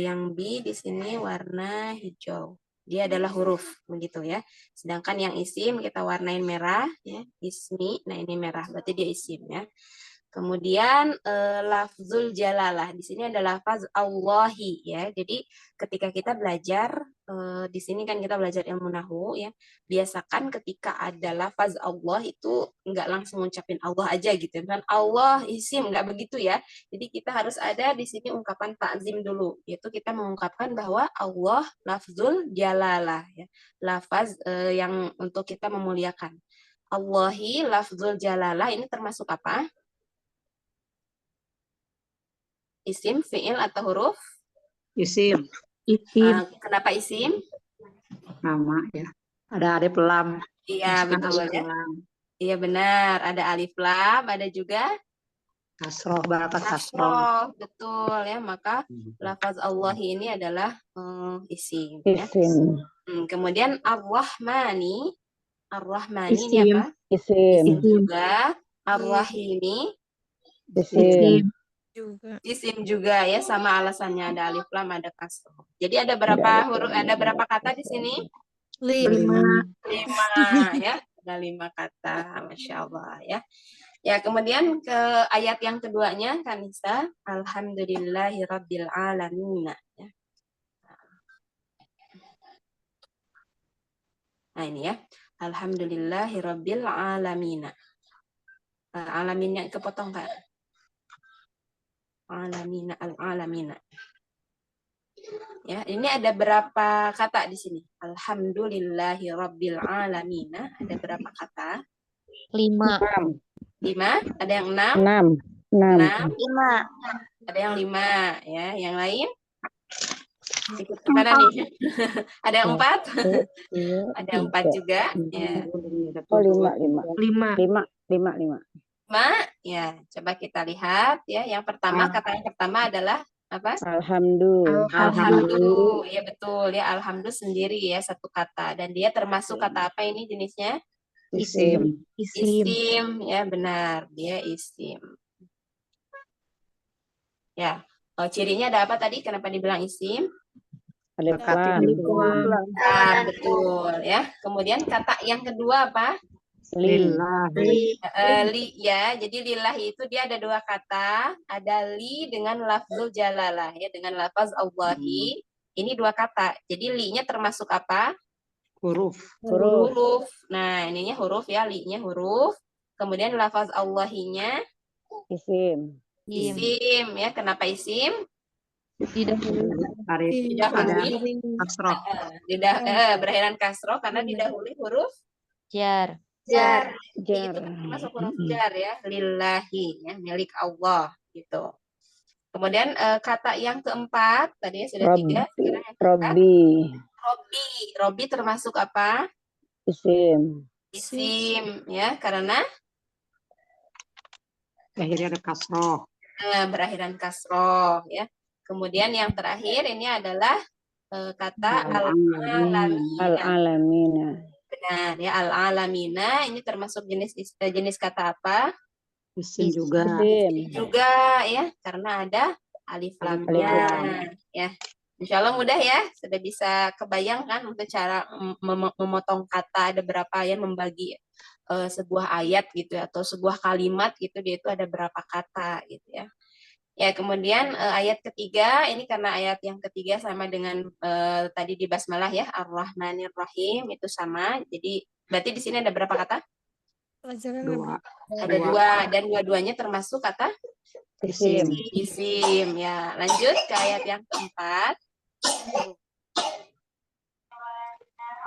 yang B di sini warna hijau. Dia adalah huruf begitu ya. Sedangkan yang isim kita warnain merah ya, ismi. Nah, ini merah berarti dia isim ya. Kemudian lafzul jalalah di sini ada lafaz Allahi ya. Jadi ketika kita belajar di sini kan kita belajar ilmu nahwu ya. Biasakan ketika ada lafaz Allah itu nggak langsung ngucapin Allah aja gitu. Kan Allah isim nggak begitu ya. Jadi kita harus ada di sini ungkapan takzim dulu. Yaitu kita mengungkapkan bahwa Allah lafzul jalalah ya. Lafaz yang untuk kita memuliakan. Allahi lafzul jalalah ini termasuk apa? Isim, fi'il, atau huruf? Isim. Isim. Kenapa isim? Nama ya. Ada alif lam. Iya, Masukkan betul alif ya. lam. Iya benar, ada alif lam, ada juga Kasroh, barakat kasroh. kasroh, betul ya. Maka lafaz Allah ini adalah isim. Ya. Isim. Kemudian ar-Rahmani, ar-Rahmani ini Isim. apa? Isim. Isim juga. Ar-Rahimi Isim. Juga. isim juga ya, sama alasannya ada alif lam, ada kasroh. Jadi ada berapa huruf? Ada berapa kata di sini? 5. 5 ya, ada 5 kata, masya Allah ya. Ya, kemudian ke ayat yang keduanya Kanisa, alhamdulillahirabbil alamin ya. Nah ini ya, alhamdulillahirabbil alamin. Alaminnya kepotong Kak. Alamina al-alamina. Ya, ini ada berapa kata di sini? Alhamdulillahirabbil alamin. Ada berapa kata? 5. 5? Ada yang 6? 6. 6? Ada yang 5 ya. Yang lain? Ikut kemana nih? Ada yang 4? Ada 4 juga. Ya. Oh, 5. 5. Ya, coba kita lihat ya. Yang pertama, kata yang pertama adalah apa? Alhamdulillah. Alhamdulillah. Ya betul ya, alhamdulillah sendiri ya satu kata, dan dia termasuk kata apa ini jenisnya? Isim. Isim ya, benar, dia isim. Ya. Oh, cirinya ada apa tadi? Kenapa dibilang isim? Alif lam. Ah, betul ya. Kemudian kata yang kedua apa? Lillah. Li ya. Jadi lillahi itu dia ada 2 kata, ada li dengan lafzul jalalah ya, dengan lafaz Allahi. Ini 2 kata. Jadi li-nya termasuk apa? Huruf. Huruf. Nah, ininya huruf ya, li-nya huruf. Kemudian lafaz Allahinya Isim. isim ya. Kenapa isim? Arif. Didahului Kasroh. berakhiran kasroh karena didahului huruf Jar. jar. Jar. Itu termasuk huruf jar ya, lillahi ya, milik Allah gitu. Kemudian kata yang keempat tadi sudah 3. Sekarang yang keempat, Robi. Robi termasuk apa? Isim. Isim ya, karena Akhirnya ada kasroh. berakhiran kasroh ya. Kemudian yang terakhir ini adalah kata Al-alamina. Benar ya, al-alamina ini termasuk jenis kata apa? Isim juga. Isim. Juga ya, karena ada alif lamnya ya. Insya Allah mudah ya, sudah bisa kebayang kan untuk cara memotong kata, ada berapa ya, membagi sebuah ayat gitu ya, atau sebuah kalimat gitu, dia itu ada berapa kata gitu ya. Ya, kemudian ayat ketiga, ini karena ayat yang ketiga sama dengan tadi di Basmalah ya, Ar-Rahmanir Rahim, itu sama. Jadi berarti di sini ada berapa kata? 2. Ada 2, dan dua-duanya termasuk kata Isim. isim ya. Lanjut ke ayat yang keempat.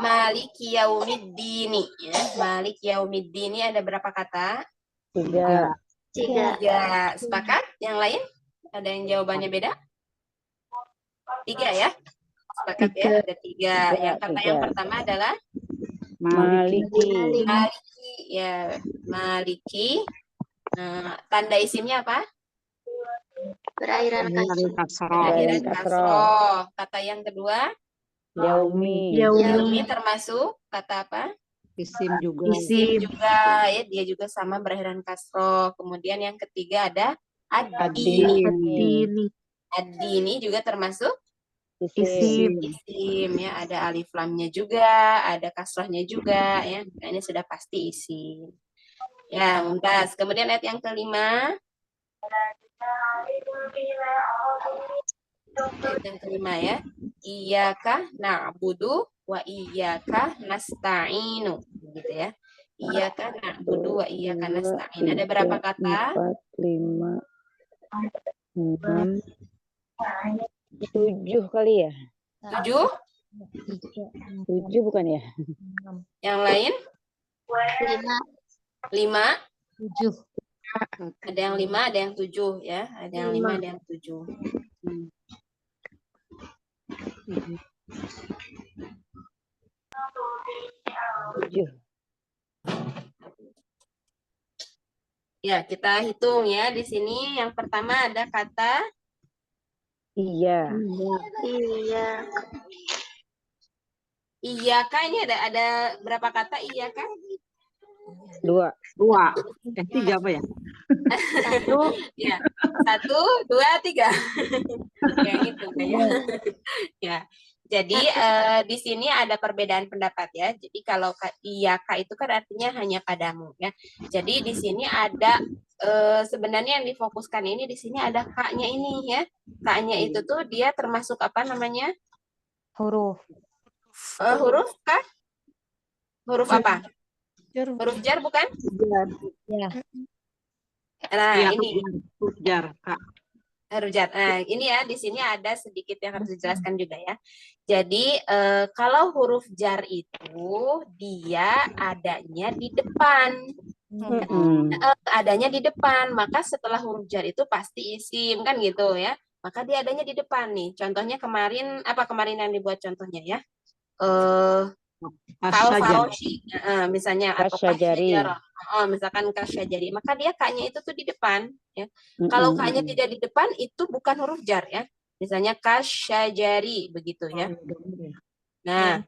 Maliki yaumiddini ya. Maliki yaumiddini ada berapa kata? 3. 3. Sepakat? Yang lain? Ada yang jawabannya beda? 3 ya? Sepakat ya? Ada 3. Yang kata yang pertama adalah Maliki. Maliki ya. Maliki. Tanda isimnya apa? Berakhiran kasroh. Kasroh. Berakhiran kasroh. Kata yang kedua? Yaumi. Yaumi termasuk kata apa? Isim juga. Isim juga ya, dia juga sama berakhiran kasroh. Kemudian yang ketiga ada adi. Adin. Adi ini juga termasuk Isim. isim ya, ada alif lamnya juga, ada kasrohnya juga ya. Nah, ini sudah pasti isim. Ya, mumtaz. Kemudian ayat yang kelima. Ayat yang kelima ya. Iyyaka na'budu wa iyyaka nasta'inu. Gitu ya. Iyyaka na'budu wa iyyaka nasta'in. Ada berapa kata? 4, 5, 6, 7 kali ya? 7. 7 bukan ya? Yang lain? 5. 7. Ada yang 5, ada yang 7 ya. Ada yang 5, ada yang 7. Ya, kita hitung ya. Di sini yang pertama ada kata Iya. Iyaka. Ini ada berapa kata Iyaka? 2. 3 apa ya? Ya, 1, 2, 3. Kayak gitu kayaknya. Ya. Jadi di sini ada perbedaan pendapat ya. Jadi kalau iyaka itu kan artinya hanya padamu ya. Jadi di sini ada sebenarnya yang difokuskan ini di sini ada ka-nya ini ya. Ka-nya itu tuh dia termasuk apa namanya? Huruf. Huruf kah? Huruf apa? Huruf jar bukan? Ya. Nah, Iya, ini huruf jar, Kak. huruf jar. Nah, ini ya di sini ada sedikit yang harus dijelaskan juga ya. Jadi kalau huruf jar itu dia adanya di depan. Adanya di depan, maka setelah huruf jar itu pasti isim kan gitu ya. Maka dia adanya di depan nih. Contohnya kemarin yang dibuat contohnya ya. Faroshi, misalnya atau Kasyajari. misalkan kasyajari, maka dia ka-nya itu tuh di depan ya. Kalau ka-nya tidak di depan itu bukan huruf jar ya. Misalnya kasyajari begitu ya. Nah,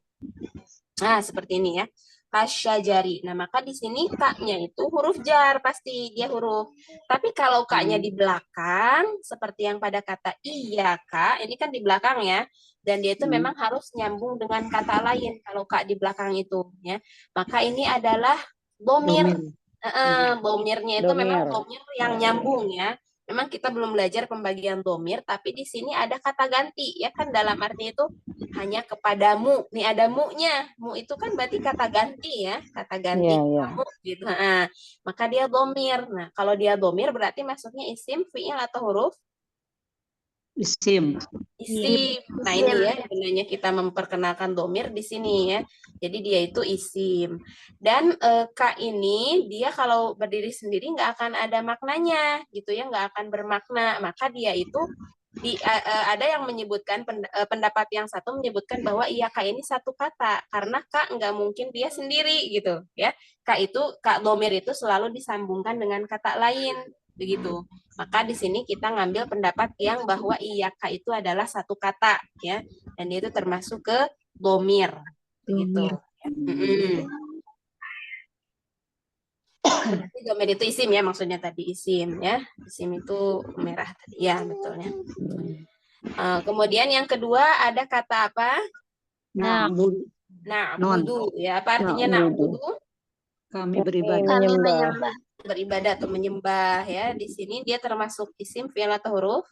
seperti ini ya. Kasyajari. Nah, maka di sini ka-nya itu huruf jar pasti dia huruf. Tapi kalau ka-nya di belakang seperti yang pada kata iyaka, ini kan di belakang ya. Dan dia itu memang harus nyambung dengan kata lain kalau ka di belakang itu ya. Maka ini adalah domir. Domirnya itu memang domir yang nyambung ya. Memang kita belum belajar pembagian domir, tapi di sini ada kata ganti ya kan, dalam arti itu hanya kepadamu. Nih ada mu-nya. Mu itu kan berarti kata ganti ya, kata ganti kamu gitu. Maka dia domir. Nah, kalau dia domir berarti maksudnya isim, fi'il atau huruf? Isim. Nah, ini ya gunanya kita memperkenalkan domir di sini ya. Jadi dia itu isim. Dan ka ini dia kalau berdiri sendiri nggak akan ada maknanya gitu ya, nggak akan bermakna. Maka dia itu ada yang menyebutkan pendapat yang satu menyebutkan bahwa iya ka ini satu kata karena ka nggak mungkin dia sendiri gitu ya. Ka domir itu selalu disambungkan dengan kata lain begitu. Maka di sini kita ngambil pendapat yang bahwa iyaka itu adalah satu kata ya, dan itu termasuk ke domir begitu. Berarti domir itu isim ya, maksudnya tadi isim ya. Isim itu merah tadi ya, betul ya. Kemudian yang kedua ada kata apa? Na'budu ya. Apa artinya na'budu? Kami beribadah. Beribadah atau menyembah ya. Di sini dia termasuk isim, fi'il atau huruf?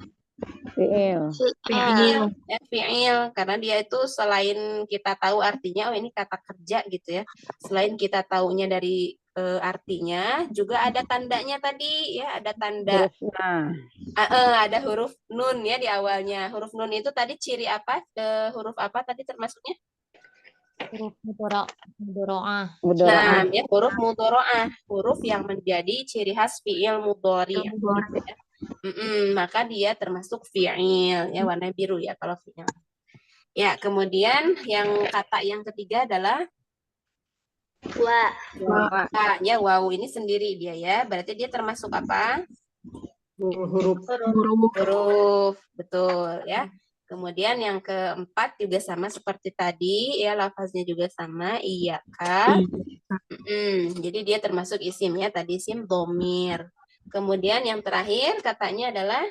Fi'il, karena dia itu selain kita tahu artinya, ini kata kerja gitu ya. Selain kita taunya dari artinya, juga ada tandanya tadi ya, ada tanda. Ada huruf nun ya di awalnya. Huruf nun itu tadi ciri apa? Huruf apa tadi termasuknya? Huruf mudoro'ah. Nah, ya huruf mudoro'ah, huruf yang menjadi ciri khas fi'il mudhari. Maka dia termasuk fi'il ya, warna biru ya kalau fi'il. Ya, kemudian yang kata yang ketiga adalah ya, waw ini sendiri dia ya. Berarti dia termasuk apa? Huruf. Huruf, betul ya. Kemudian yang keempat juga sama seperti tadi, ya lafaznya juga sama, iyaka. Jadi dia termasuk isim ya, tadi isim domir. Kemudian yang terakhir katanya adalah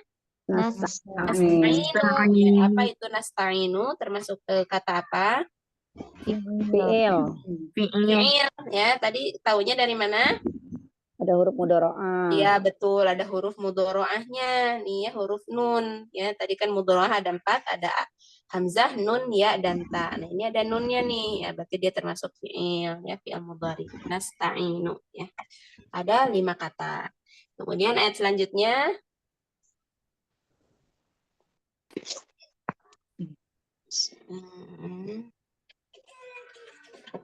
nasta'inu. Ya, apa itu nasta'inu? Termasuk kata apa? Fi'il. Fi'il. Ya, tadi taunya dari mana? Ada huruf mudharaah. Iya, betul. Ada huruf mudharaahnya. Nih ya, huruf nun. Ya, tadi kan mudharaah ada 4, ada hamzah, nun, ya, dan ta. Nah, ini ada nunnya nih. Ya, berarti dia termasuk fi'il. Ya, fi'il mudhari. Nasta'inu. Ya. Ada 5 kata. Kemudian ayat selanjutnya.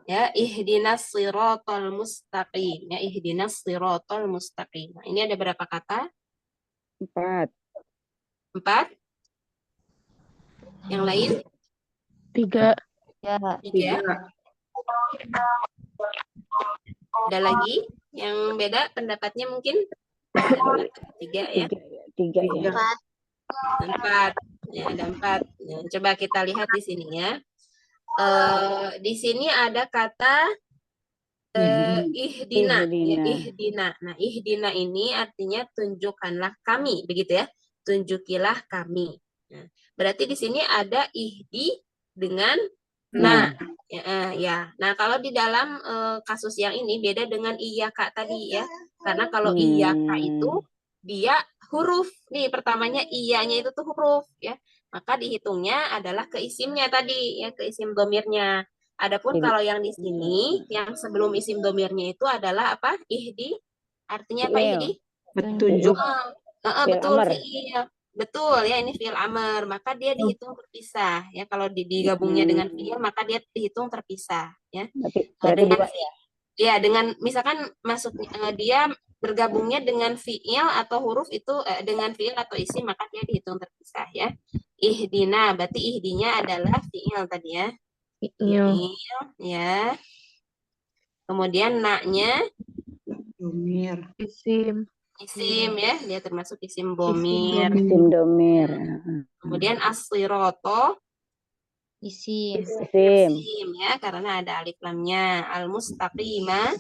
Ya, ihdinas siratal mustaqim. Ya, ihdinas siratal mustaqim. Nah, ini ada berapa kata? 4. 4. Yang lain? 3. Ya. 3. Ada lagi yang beda pendapatnya mungkin? 3 ya. 3 ya. 4. Ya, ada 4. Ya, coba kita lihat di sini ya. Di sini ada kata ihdina. Ya, ihdina. Nah, ihdina ini artinya tunjukkanlah kami, begitu ya. Tunjukilah kami. Nah, berarti di sini ada ihdi dengan na. Ya. Nah, kalau di dalam kasus yang ini beda dengan iyaka tadi ya. Karena kalau iyaka itu dia huruf. Nih, pertamanya iyanya itu tuh huruf ya. Maka dihitungnya adalah ke isimnya tadi ya, ke isim domirnya. Adapun kalau yang di sini yang sebelum isim domirnya itu adalah apa? Ihdi. Artinya apa ihdi? Petunjuk. Betul, fi'il. Betul ya, ini fi'il amr, maka dia dihitung terpisah ya. Kalau digabungnya dengan fi'il maka dia dihitung terpisah ya. Berarti Dengan 2 ya. Ya, dengan misalkan dia bergabungnya dengan fi'il atau huruf itu dengan fi'il atau isim maka dia dihitung terpisah ya. Ihdina, berarti ihdinya adalah fi'il tadi ya. Fi'il ya. Kemudian na-nya Domir. Isim. isim ya, dia termasuk isim domir. Isim domir. Kemudian as-sirata Isim. isim ya, karena ada alif lamnya. Al-mustaqima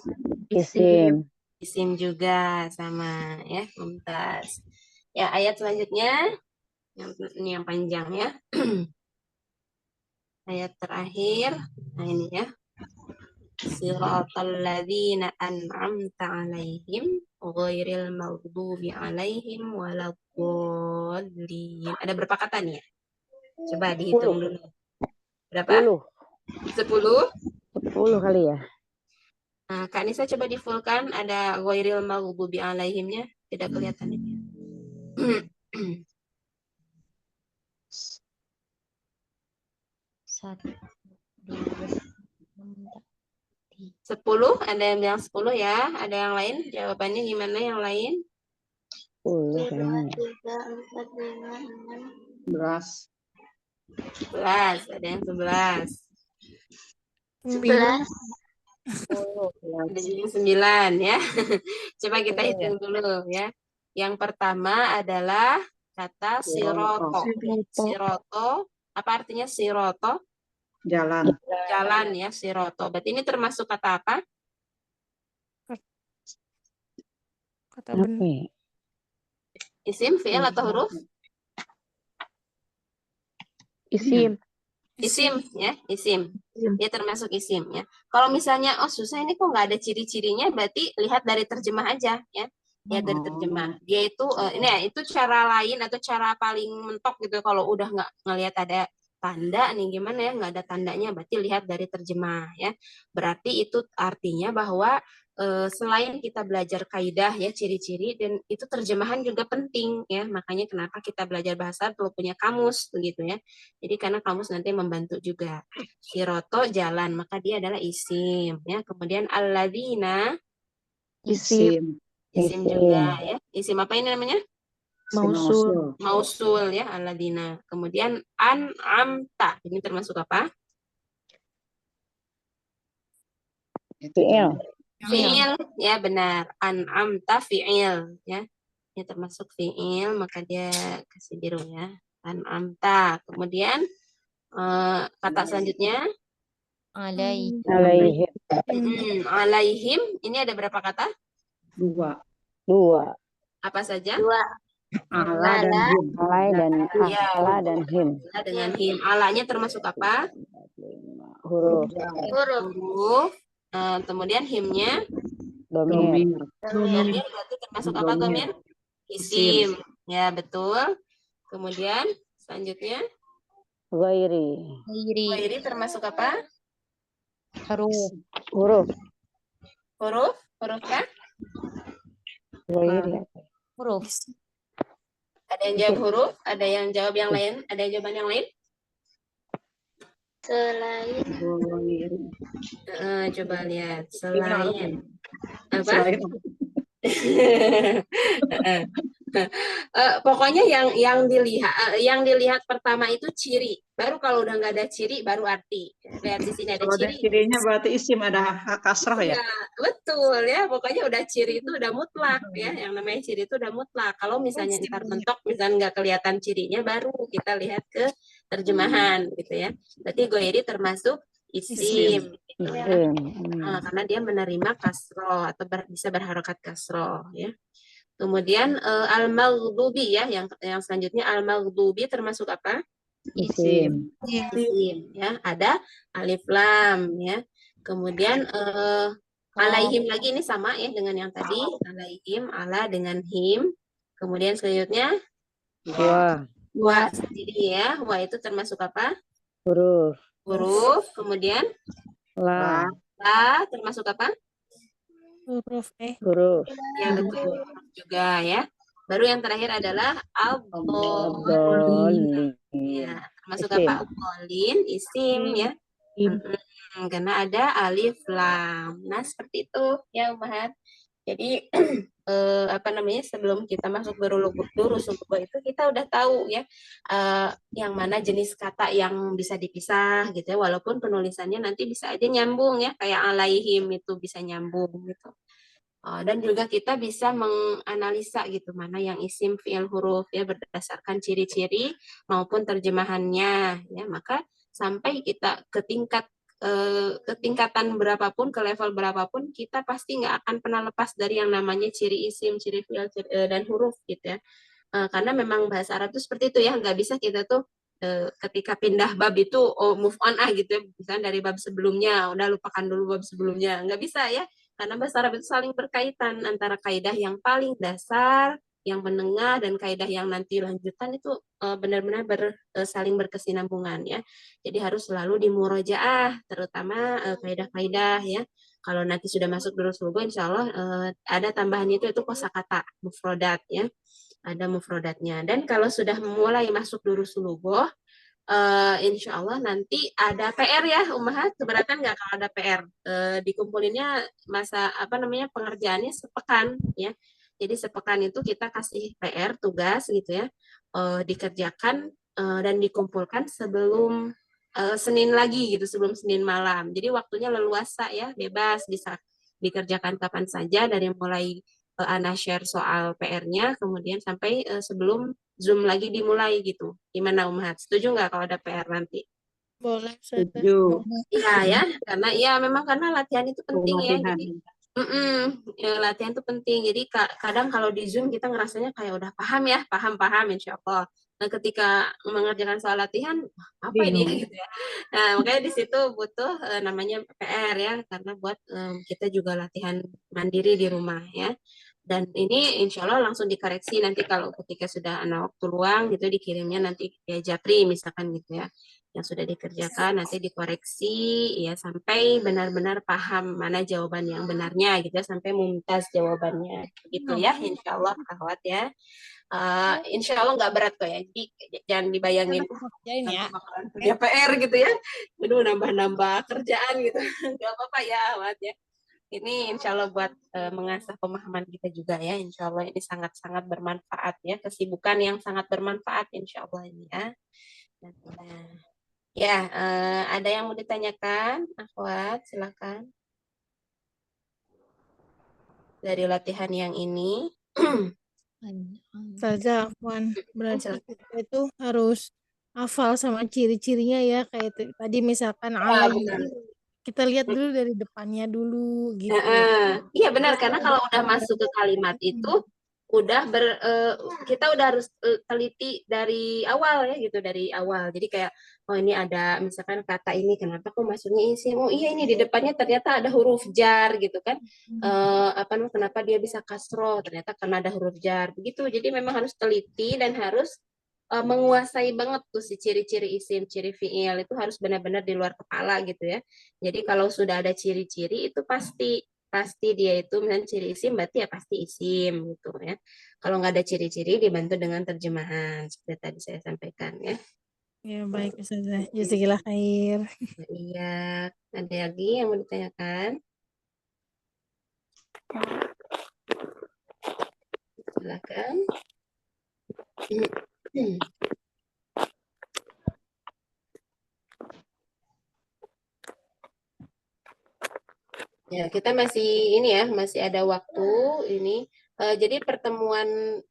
Isim. isim juga sama ya, mumtaz. Ya, ayat selanjutnya ini yang panjang ya. Ayat terakhir. Nah, ini ya. Siratal ladzina an'amta 'alaihim ghairil maghdubi 'alaihim waladdallin. Ada berapa kata nih ya? Coba dihitung dulu. Berapa? 10? 10 kali ya. Nah, Kak Nisa coba di-fullkan, ada ghairil maghdubi 'alaihimnya, tidak kelihatan ini. 1, 2, 10, ada yang bilang 10 ya. Ada yang lain? Jawabannya gimana yang lain? 10 kayaknya. 11. Ada yang 11. 9. Ada juga yang 9 ya. Coba kita hitung dulu ya. Yang pertama adalah kata siroto. Siroto, apa artinya siroto? Jalan. Jalan ya, siroto. Berarti ini termasuk kata apa? Kata Apa benar. ya? Isim, fi'il atau huruf? Isim. Isim ya, isim. Dia termasuk isim ya. Kalau misalnya susah ini kok nggak ada ciri-cirinya, berarti lihat dari terjemah aja ya. Lihat dari terjemah. Dia itu ini ya, itu cara lain atau cara paling mentok gitu. Kalau udah nggak ngelihat ada tanda nih gimana ya, nggak ada tandanya, berarti lihat dari terjemah ya. Berarti itu artinya bahwa selain kita belajar kaidah ya, ciri-ciri, dan itu terjemahan juga penting ya. Makanya kenapa kita belajar bahasa perlu punya kamus begitu ya. Jadi karena kamus nanti membantu juga. Siroto jalan, maka dia adalah isim ya. Kemudian alladzina Isim. isim juga ya. Isim apa ini namanya? Mausul. Mausul ya, alladzina. Kemudian an'amta. Ini termasuk apa? Fi'il. Fi'il ya, benar. An'amta fi'il ya. Ini termasuk fi'il, maka dia kasih biru ya. an'amta. Kemudian kata selanjutnya Alaih. Alaihim. alaihim. Ini ada berapa kata? Dua. Apa saja? Allah dan him. Alai dan Ya, ala dan him. ala dengan him. Alanya termasuk apa? Huruf Huruf. Kemudian himnya domir. domir berarti termasuk apa domir? Isim. Ya, betul. Kemudian selanjutnya Ghairi. Ghairi. ghairi termasuk apa? Huruf. Huruf. Huruf kah? Ghairi. Huruf. Ada yang jawab huruf, ada yang jawab yang lain, ada yang jawaban yang lain? Coba lihat selain apa? Pokoknya yang dilihat pertama itu ciri. Baru kalau udah nggak ada ciri, baru arti. Lihat di sini ada Kalau ada ciri. cirinya berarti isim, ada kasrah ya? Ya, betul ya. Pokoknya udah ciri itu udah mutlak ya. Yang namanya ciri itu udah mutlak. Kalau misalnya ntar mentok, misalnya nggak kelihatan cirinya, baru kita lihat ke terjemahan gitu ya. Berarti ghairi termasuk isim. Gitu ya. Karena dia menerima kasroh atau bisa berharokat kasroh ya. Kemudian al-maghdubi ya, yang selanjutnya al-maghdubi termasuk apa? Isim. Isim ya, ada alif lam ya. Kemudian alaihim lagi ini sama ya dengan yang tadi, alaihim, ala dengan him. Kemudian selanjutnya wa sendiri ya, wa itu termasuk apa? Huruf. Kemudian La. termasuk apa? Huruf Ya betul juga ya. Baru yang terakhir adalah Ad-dallin. ya, termasuk Isim. apa? Ad-dallin, isim ya. Karena ada alif lam. Nah, seperti itu ya, Umahat. Jadi apa namanya, sebelum kita masuk durus itu kita udah tahu ya yang mana jenis kata yang bisa dipisah gitu ya, walaupun penulisannya nanti bisa aja nyambung ya, kayak alaihim itu bisa nyambung gitu. Dan juga kita bisa menganalisa gitu mana yang isim, fi'il, huruf ya berdasarkan ciri-ciri maupun terjemahannya ya. Maka sampai kita ke tingkatan berapapun, ke level berapapun, kita pasti nggak akan pernah lepas dari yang namanya ciri isim, ciri fi'il, dan huruf gitu ya. Karena memang bahasa Arab itu seperti itu ya, nggak bisa kita tuh ketika pindah bab itu move on gitu ya, misalnya dari bab sebelumnya udah lupakan dulu bab sebelumnya, nggak bisa ya, karena bahasa Arab itu saling berkaitan antara kaidah yang paling dasar, yang menengah, dan kaidah yang nanti lanjutan itu benar-benar saling berkesinambungan ya. Jadi harus selalu dimurojaah, terutama kaidah-kaidah ya. Kalau nanti sudah masuk durus lugo, insya Allah ada tambahannya itu kosakata mufrodat ya, ada mufrodatnya. Dan kalau sudah mulai masuk durus lugo, insya Allah nanti ada PR ya, Ummahat. Keberatan nggak kalau ada PR? Dikumpulinnya masa pengerjaannya sepekan ya. Jadi sepekan itu kita kasih PR tugas gitu ya, dikerjakan dan dikumpulkan sebelum Senin lagi gitu, sebelum Senin malam. Jadi waktunya leluasa ya, bebas, bisa dikerjakan kapan saja dari mulai Ana share soal PR-nya, kemudian sampai sebelum Zoom lagi dimulai gitu. Gimana Umhat? Setuju nggak kalau ada PR nanti? boleh Setuju. Iya ya, karena memang karena latihan itu penting ya. Jadi, latihan itu penting. Jadi kadang kalau di Zoom kita ngerasanya kayak udah paham ya, paham insya Allah. Nah, ketika mengerjakan soal latihan, apa ini gitu ya. Nah, makanya di situ butuh namanya PR ya, karena buat kita juga latihan mandiri di rumah ya. Dan ini insya Allah langsung dikoreksi nanti kalau ketika sudah ada waktu luang gitu, dikirimnya nanti ya Japri misalkan gitu ya, yang sudah dikerjakan nanti dikoreksi ya sampai benar-benar paham mana jawaban yang benarnya gitu ya, sampai mumtaz jawabannya gitu ya, insya Allah akhwat ya. Insya Allah nggak berat kok ya, jadi jangan dibayangin ya. bakalan punya PR gitu ya, aduh nambah-nambah kerjaan gitu. Nggak apa-apa ya akhwat ya. Ini insya Allah buat mengasah pemahaman kita juga ya. Insya Allah ini sangat-sangat bermanfaat ya. Kesibukan yang sangat bermanfaat insya Allah ini ya. Ya, ada yang mau ditanyakan? Akhwat, silakan. Dari latihan yang ini. Ustazah Afwan, berarti kita itu harus hafal sama ciri-cirinya ya, kayak tadi misalkan Ya, alaihi, benar. kita lihat dulu dari depannya dulu gitu. Iya benar, karena kalau udah masuk ke kalimat itu udah kita udah harus teliti dari awal ya gitu, dari awal. Jadi kayak oh ini ada misalkan kata ini kenapa kok masuknya isim? Oh iya ini di depannya ternyata ada huruf jar gitu kan. Apa namanya, kenapa dia bisa kasroh? Ternyata karena ada huruf jar. Begitu. Jadi memang harus teliti dan harus menguasai banget tuh si ciri-ciri isim, ciri fiil itu harus benar-benar di luar kepala gitu ya. Jadi kalau sudah ada ciri-ciri itu pasti dia itu misalnya ciri isim berarti ya pasti isim gitu ya. Kalau nggak ada ciri-ciri dibantu dengan terjemahan seperti tadi saya sampaikan ya. Ya baik Ustazah, jazakallah khair. Iya, ada lagi yang mau ditanyakan? Silakan. Ya, kita masih ini ya, masih ada waktu ini. Jadi pertemuan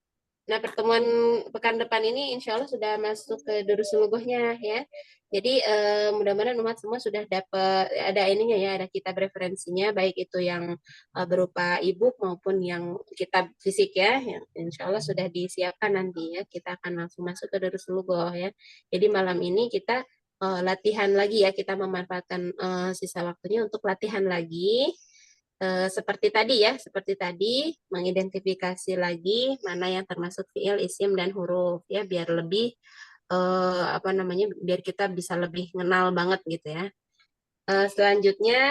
pekan depan ini insya Allah sudah masuk ke Durusul Lughohnya ya. Jadi mudah-mudahan umat semua sudah dapat ada ininya ya, ada kitab referensinya baik itu yang berupa e-book maupun yang kitab fisik ya. Yang insya Allah sudah disiapkan nanti ya. Kita akan langsung masuk ke Durusul Lughoh ya. Jadi malam ini kita latihan lagi ya, kita memanfaatkan sisa waktunya untuk latihan lagi. Seperti tadi mengidentifikasi lagi mana yang termasuk fiil, isim dan huruf ya biar lebih biar kita bisa lebih kenal banget gitu ya. Selanjutnya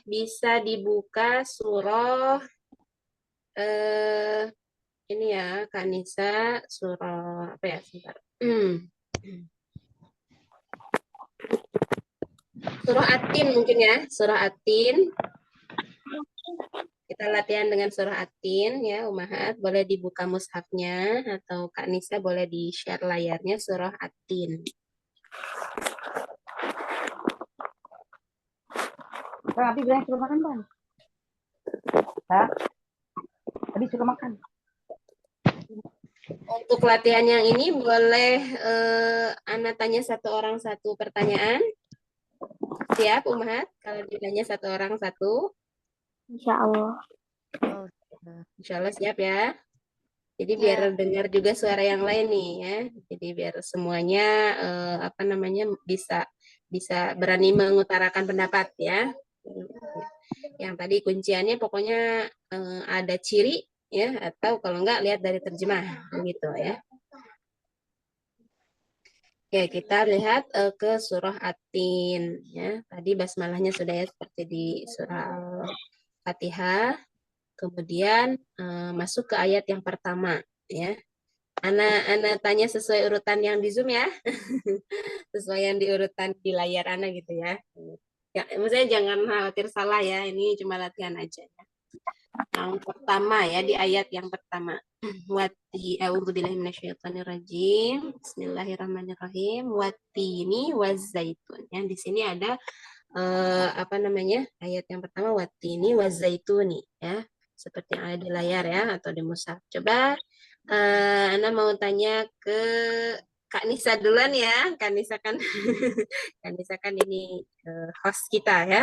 bisa dibuka surah ini ya Kak Nisa, surah apa ya sebentar. Surah At-Tin mungkin ya, surah At-Tin. Kita latihan dengan surah At-Tin ya, Umahat. Boleh dibuka mushafnya atau Kak Nisa boleh di-share layarnya surah At-Tin. Bang, Abi bilang suruh makan, Bang. Hah? Abi suruh makan. Untuk latihan yang ini boleh Ana tanya satu orang satu pertanyaan. Siap, Umahat? Kalau ditanya satu orang satu. Insya Allah. Insya Allah siap ya. Jadi biar dengar juga suara yang lain nih ya. Jadi biar semuanya bisa berani mengutarakan pendapat ya. Yang tadi kunciannya pokoknya ada ciri ya, atau kalau enggak lihat dari terjemah gitu ya. Oke, kita lihat ke surah At-Tin ya. Tadi basmalahnya sudah ya seperti di surah Al-Fatihah. Kemudian masuk ke ayat yang pertama ya. Ana tanya sesuai urutan yang di Zoom ya. Sesuai yang diurutan di layar Ana gitu ya. Ya, maksudnya jangan khawatir salah ya. Ini cuma latihan aja ya. Yang pertama ya, di ayat yang pertama. Wati a'udzubillahi minasyaitonirrajim. Bismillahirrahmanirrahim. Watini wazaitun. Ya, di sini ada ayat yang pertama watini wazaituni ya. Seperti yang ada di layar ya atau di mushaf. Coba Ana mau tanya ke Kak Nisa duluan ya. Kak Nisa kan Kak Nisa kan ini host kita ya.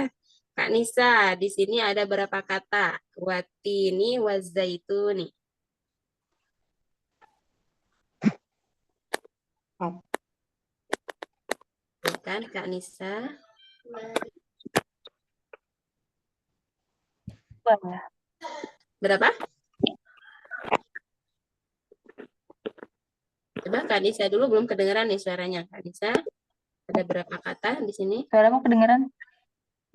Kak Nisa, di sini ada berapa kata? Watini wazaituni. Kan Kak Nisa? Berapa? Coba Kak Nisa dulu, belum kedengeran nih suaranya. Kak Nisa, ada berapa kata di sini? Suaramu kedengeran?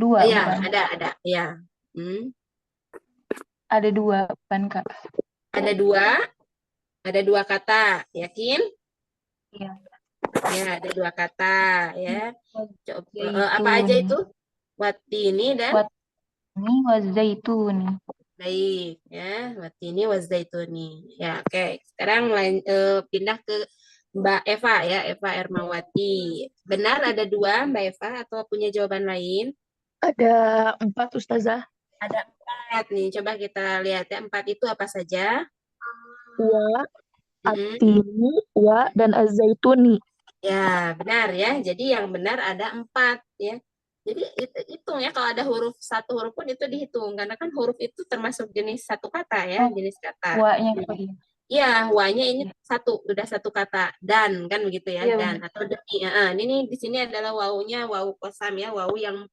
Dua, Iya, bukan? ada. Ya. Ada dua, bukan, Kak? Ada dua kata, yakin? Iya. Ya, ada dua kata ya. Coba, apa aja Zaitun. itu? Watini dan Watini wazaituni. baik ya, watini wazaituni. Ya, oke. Sekarang pindah ke Mbak Eva ya, Eva Ermawati. Benar ada dua Mbak Eva atau punya jawaban lain? Ada 4 Ustazah. Ada 4 nih. Coba kita lihat ya, 4 itu apa saja? wa, Mm-mm. atini, wa, dan azaituni. Ya, benar ya. Jadi yang benar ada 4 ya. Jadi hitung ya, kalau ada huruf satu huruf pun itu dihitung karena kan huruf itu termasuk jenis satu kata ya, Oh, jenis kata. wa-nya. Oh iya. Iya, wa-nya ini udah satu kata, dan kan begitu ya, Iya, dan atau demi. Ini di sini adalah wawunya wawu qasam ya, wawu yang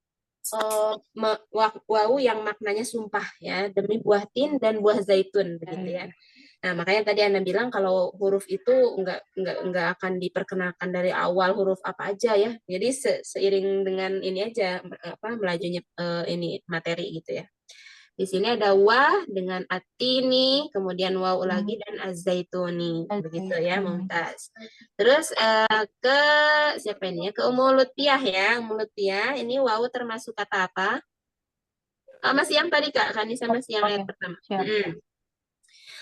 wawu yang maknanya sumpah ya, demi buah tin dan buah zaitun begitu ya. Nah, makanya tadi Anda bilang kalau huruf itu enggak akan diperkenalkan dari awal huruf apa aja ya. Jadi seiring dengan ini aja melajunya ini materi gitu ya. Di sini ada wa dengan atini, kemudian waw lagi dan azaituni. Begitu ya, Mumtaz. Terus ke siapa ini ya? Ke Ummul Lutfiyah ya. Ummul Lutfiyah ini waw termasuk kata apa? Masih yang tadi Kak, Kanisa masih yang ayat pertama. Siap.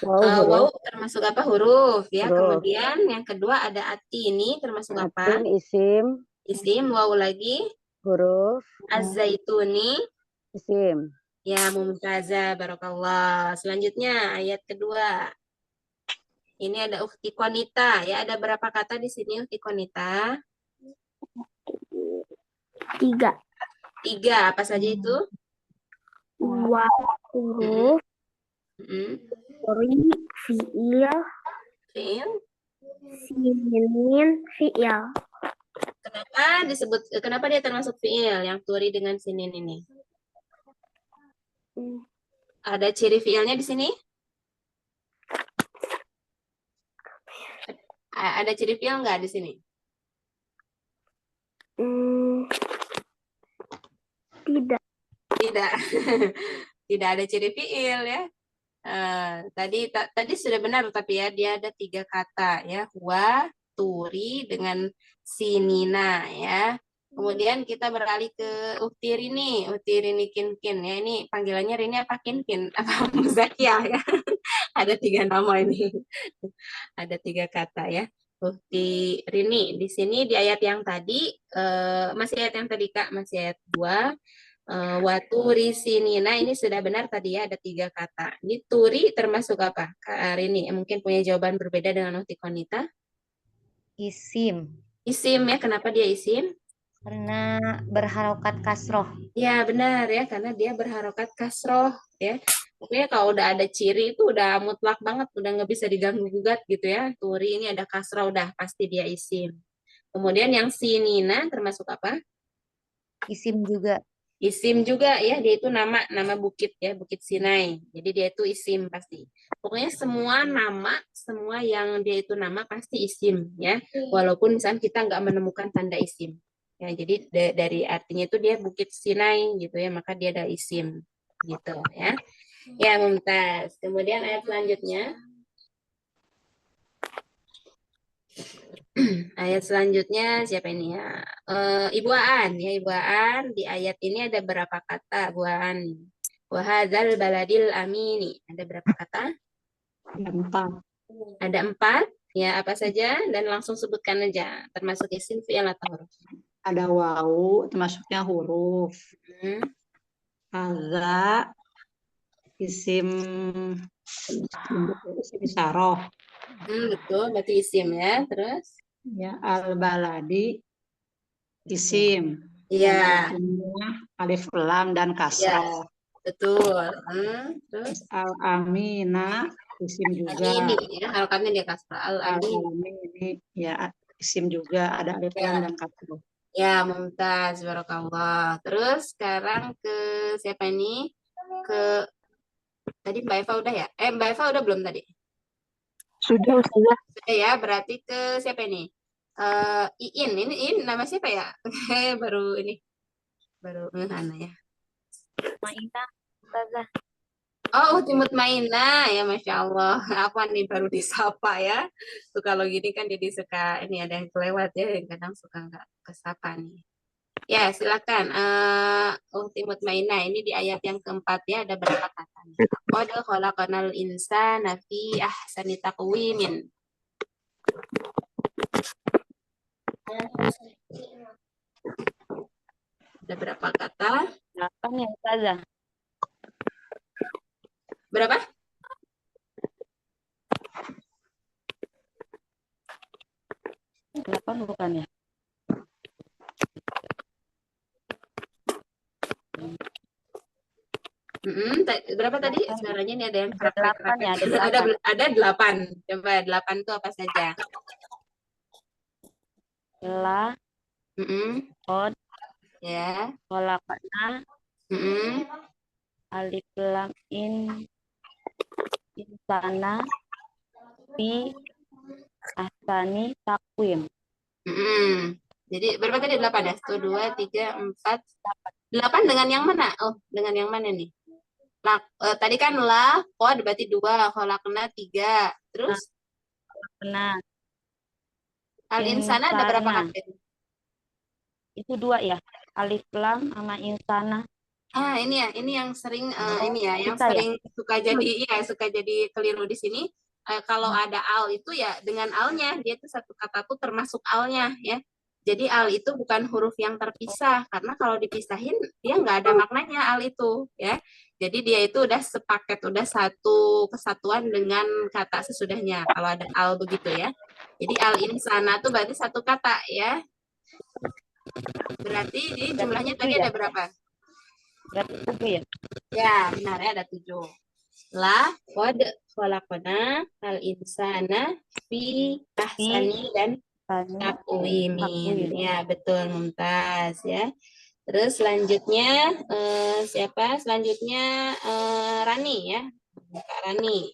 Wow, Waw huruf. termasuk apa? Huruf ya. Huruf. Kemudian yang kedua ada atini termasuk apa? Atin, isim, Isim, waw lagi. huruf, Azaituni. isim. Ya, Mumtazah, Barakallah. Selanjutnya, ayat kedua. Ini ada ukhti konita. Ya, ada berapa kata di sini ukhti konita? 3. 3. Apa saja itu? Wa, huruf, ri, fiil, Fiil. sinin, fiil. Kenapa dia termasuk fiil yang turi dengan sinin ini? Ada ciri fiilnya di sini? Ada ciri fiil nggak di sini? Tidak. Tidak. Tidak ada ciri fiil ya. Tadi sudah benar tapi ya dia ada 3 kata ya, wa, turi dengan sinina ya. Kemudian kita beralih ke Ukti Rini Kinkin ya. Ini panggilannya Rini apa Kinkin apa Muzakia ya. Ada 3 nama ini. Ada 3 kata ya. Ukti Rini di sini di ayat yang tadi masih ayat yang tadi Kak, masih ayat 2. Waturi sinina ini sudah benar tadi ya, ada 3 kata. Ini turi termasuk apa? Kak Rini mungkin punya jawaban berbeda dengan Ukti Konita. Isim. Isim ya, kenapa dia isim? Karena berharokat kasroh. Ya benar ya, karena dia berharokat kasroh ya. Pokoknya kalau udah ada ciri itu udah mutlak banget, udah nggak bisa diganggu gugat gitu ya. Turi ini ada kasroh, udah pasti dia isim. Kemudian yang sinina termasuk apa? Isim juga. Isim juga ya, dia itu nama bukit ya, Bukit Sinai. Jadi dia itu isim pasti. Pokoknya semua nama, semua yang dia itu nama pasti isim ya. Walaupun misalnya kita nggak menemukan tanda isim. Ya, jadi dari artinya itu dia Bukit Sinai gitu ya, maka dia ada isim gitu ya. Ya, Mumtaz. Kemudian ayat selanjutnya. Ayat selanjutnya siapa ini ya? Ibu Aan ya, Ibu Aan di ayat ini ada berapa kata Bu Aan? Wa hadzal baladil amini. Ada berapa kata? Ada 4. Ada 4 ya, apa saja dan langsung sebutkan aja termasuk isim fi'il atau huruf. Ada wawu, termasuknya huruf. Hadza, isim isyarah. Betul, berarti isim ya. Terus? Ya, al-baladi, isim. Iya. Alif lam dan kasroh. Betul. Terus? Al-amina, isim juga. Ini ya, harokatnya dia kasrah. Al-amin ini ya isim juga, ada alif lam dan kasroh. Ya, Mumtaz, barakallah. Terus sekarang ke siapa ini? Ke tadi Mbak Eva udah ya? Mbak Eva udah belum tadi? Sudah, Ustazah. Sudah ya, berarti ke siapa ini? Iin, ini nama siapa ya? baru Hana ya. Maina, Ustazah. Oh, Timut Maina ya, Masya Allah. Apa nih baru disapa ya? Tuh kalau gini kan jadi suka ini ada yang kelewat ya, yang kadang suka nggak kesapa nih. Ya, silakan. Timut Maina ini di ayat yang keempat ya, ada berapa kata? Qad khalaqnal insana fi ahsani taqwimin. Ada berapa kata? 8 ya Ustazah. Berapa? 8 bukan ya? Berapa tadi suaranya ini ada yang Ada 8 ya, ada 8. ada 8. Coba 8 itu apa saja? La, Qad, Ya. Khalaqna, Alif Lam Insana, Fi Ahsani Taqwim. Jadi berapa tadi 8 ya? 1, 2, 3, 4, 8 dengan yang mana? Oh, dengan yang mana nih? Tadi kan la, qad berarti 2, khalaqna 3. Terus Nah, al-insana ada berapa insana. kata? Itu 2 ya. Alif Lam sama Insana. Ini ya, ini yang sering ini ya, yang Bisa ya? sering suka jadi keliru di sini. Kalau ada al itu ya dengan alnya, dia itu satu kata tuh termasuk alnya ya. Jadi al itu bukan huruf yang terpisah, karena kalau dipisahin dia nggak ada maknanya al itu ya. Jadi dia itu udah sepaket, udah satu kesatuan dengan kata sesudahnya. Kalau ada al begitu ya. Jadi al insana tuh berarti satu kata ya. Berarti di jumlahnya tadi ada berapa? Berarti 7 ya? Ya, benar ya, ada 7. La, qad, khalaqna, al-insana, fi, ahsani, dan taqwimin. Ya, betul, Mumtaz ya. Terus selanjutnya, siapa? Selanjutnya Rani ya. Kak Rani,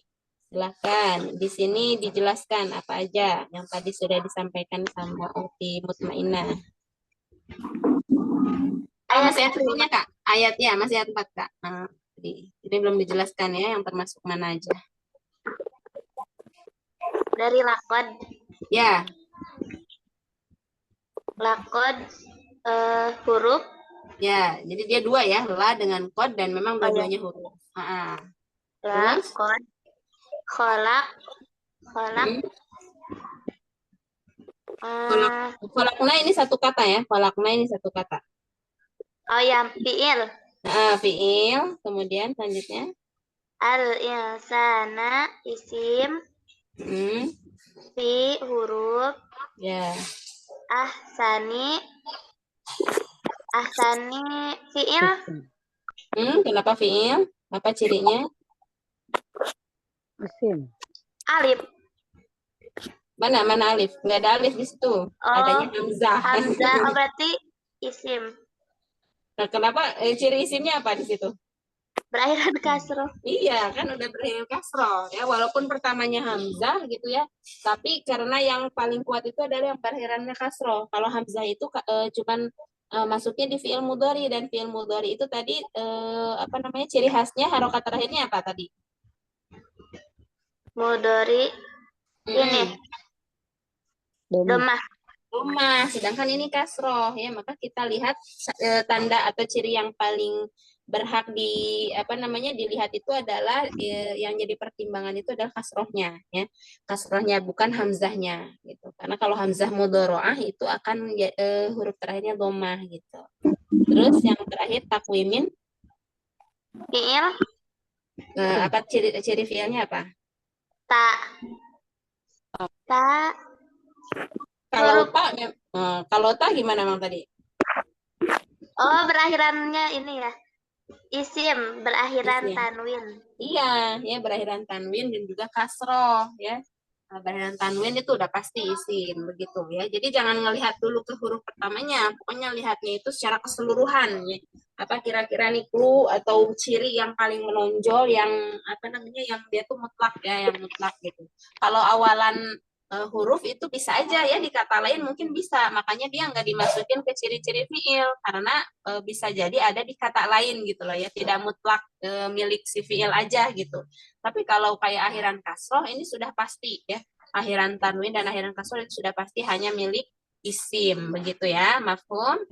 silahkan. Di sini dijelaskan apa aja yang tadi sudah disampaikan sama Ukti Mutmainah. Masih ayat 1-nya, Kak? Ayatnya masih ayat 4, Kak. Ini belum dijelaskan ya, yang termasuk mana aja. Dari lakod. Ya. Lakod huruf. Ya, jadi dia 2 ya, la dengan kod, dan memang dua-duanya huruf. La, kod, kholak. Kholakna ini satu kata ya, kholakna ini satu kata. Oh ya, fi'il. Fi'il, kemudian selanjutnya Al-insana isim. Fi huruf. Ya. Ahsani fi'il. Kenapa fi'il? Apa cirinya? Isim. Alif. Mana alif? Nggak ada alif di situ. Adanya hamzah. Hamzah, berarti isim. Nah, kenapa ciri isimnya apa di situ? Berakhiran kasroh. Iya, kan udah berakhiran kasroh ya, walaupun pertamanya hamzah gitu ya, tapi karena yang paling kuat itu adalah yang berakhirannya kasroh. Kalau hamzah itu cuman masuknya di fi'il mudhari, dan fi'il mudhari itu tadi ciri khasnya harokat terakhirnya apa tadi? Mudhari ini domah. Sedangkan ini kasroh ya, maka kita lihat tanda atau ciri yang paling berhak dilihat itu adalah yang jadi pertimbangan itu adalah kasrohnya ya, kasrohnya bukan hamzahnya gitu, karena kalau hamzah mudhoroah itu akan huruf terakhirnya domah gitu. Terus yang terakhir takwimin Fi'il. Apa ciri fi'ilnya apa? Ta. Kalau ta gimana Mang tadi? Oh, berakhirannya ini ya. Isim berakhiran tanwin. Iya, ya berakhiran tanwin dan juga kasroh ya. Berakhiran tanwin itu udah pasti isim begitu ya. Jadi jangan ngelihat dulu ke huruf pertamanya, pokoknya lihatnya itu secara keseluruhan ya. Apa kira-kira nih clue atau ciri yang paling menonjol yang yang dia tuh mutlak ya, yang mutlak gitu. Kalau awalan huruf itu bisa aja ya, di kata lain mungkin bisa, makanya dia nggak dimasukin ke ciri-ciri fiil karena bisa jadi ada di kata lain gitu loh ya, tidak mutlak milik si fiil aja gitu. Tapi kalau kayak akhiran kasroh ini sudah pasti ya, akhiran tanwin dan akhiran kasroh itu sudah pasti hanya milik isim begitu ya, mafhum?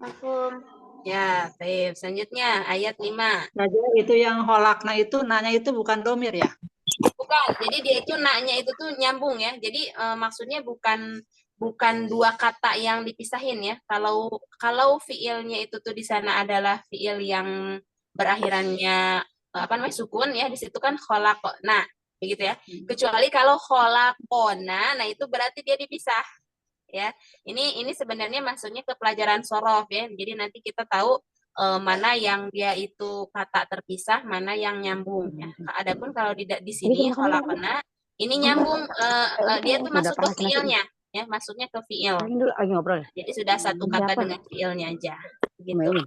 Mafhum. Ya, baik. Selanjutnya ayat 5. Nah, itu yang holakna itu nanya itu bukan domir ya? Bukan, jadi dia itu naknya itu tuh nyambung ya. Jadi maksudnya bukan dua kata yang dipisahin ya. Kalau fiilnya itu tuh di sana adalah fiil yang berakhirannya sukun ya, di situ kan kholaqna. begitu ya. Kecuali kalau kholakona, nah itu berarti dia dipisah ya. Ini sebenarnya maksudnya ke pelajaran sorof ya. Jadi nanti kita tahu mana yang dia itu kata terpisah, mana yang nyambung ya. Adapun kalau di sini kholakona ini nyambung, dia tuh masuk ke fiilnya ya, masuknya ke fiil. Dulu lagi ngobrol. Jadi sudah satu kata Siapa? dengan fiilnya aja gitu. Melin.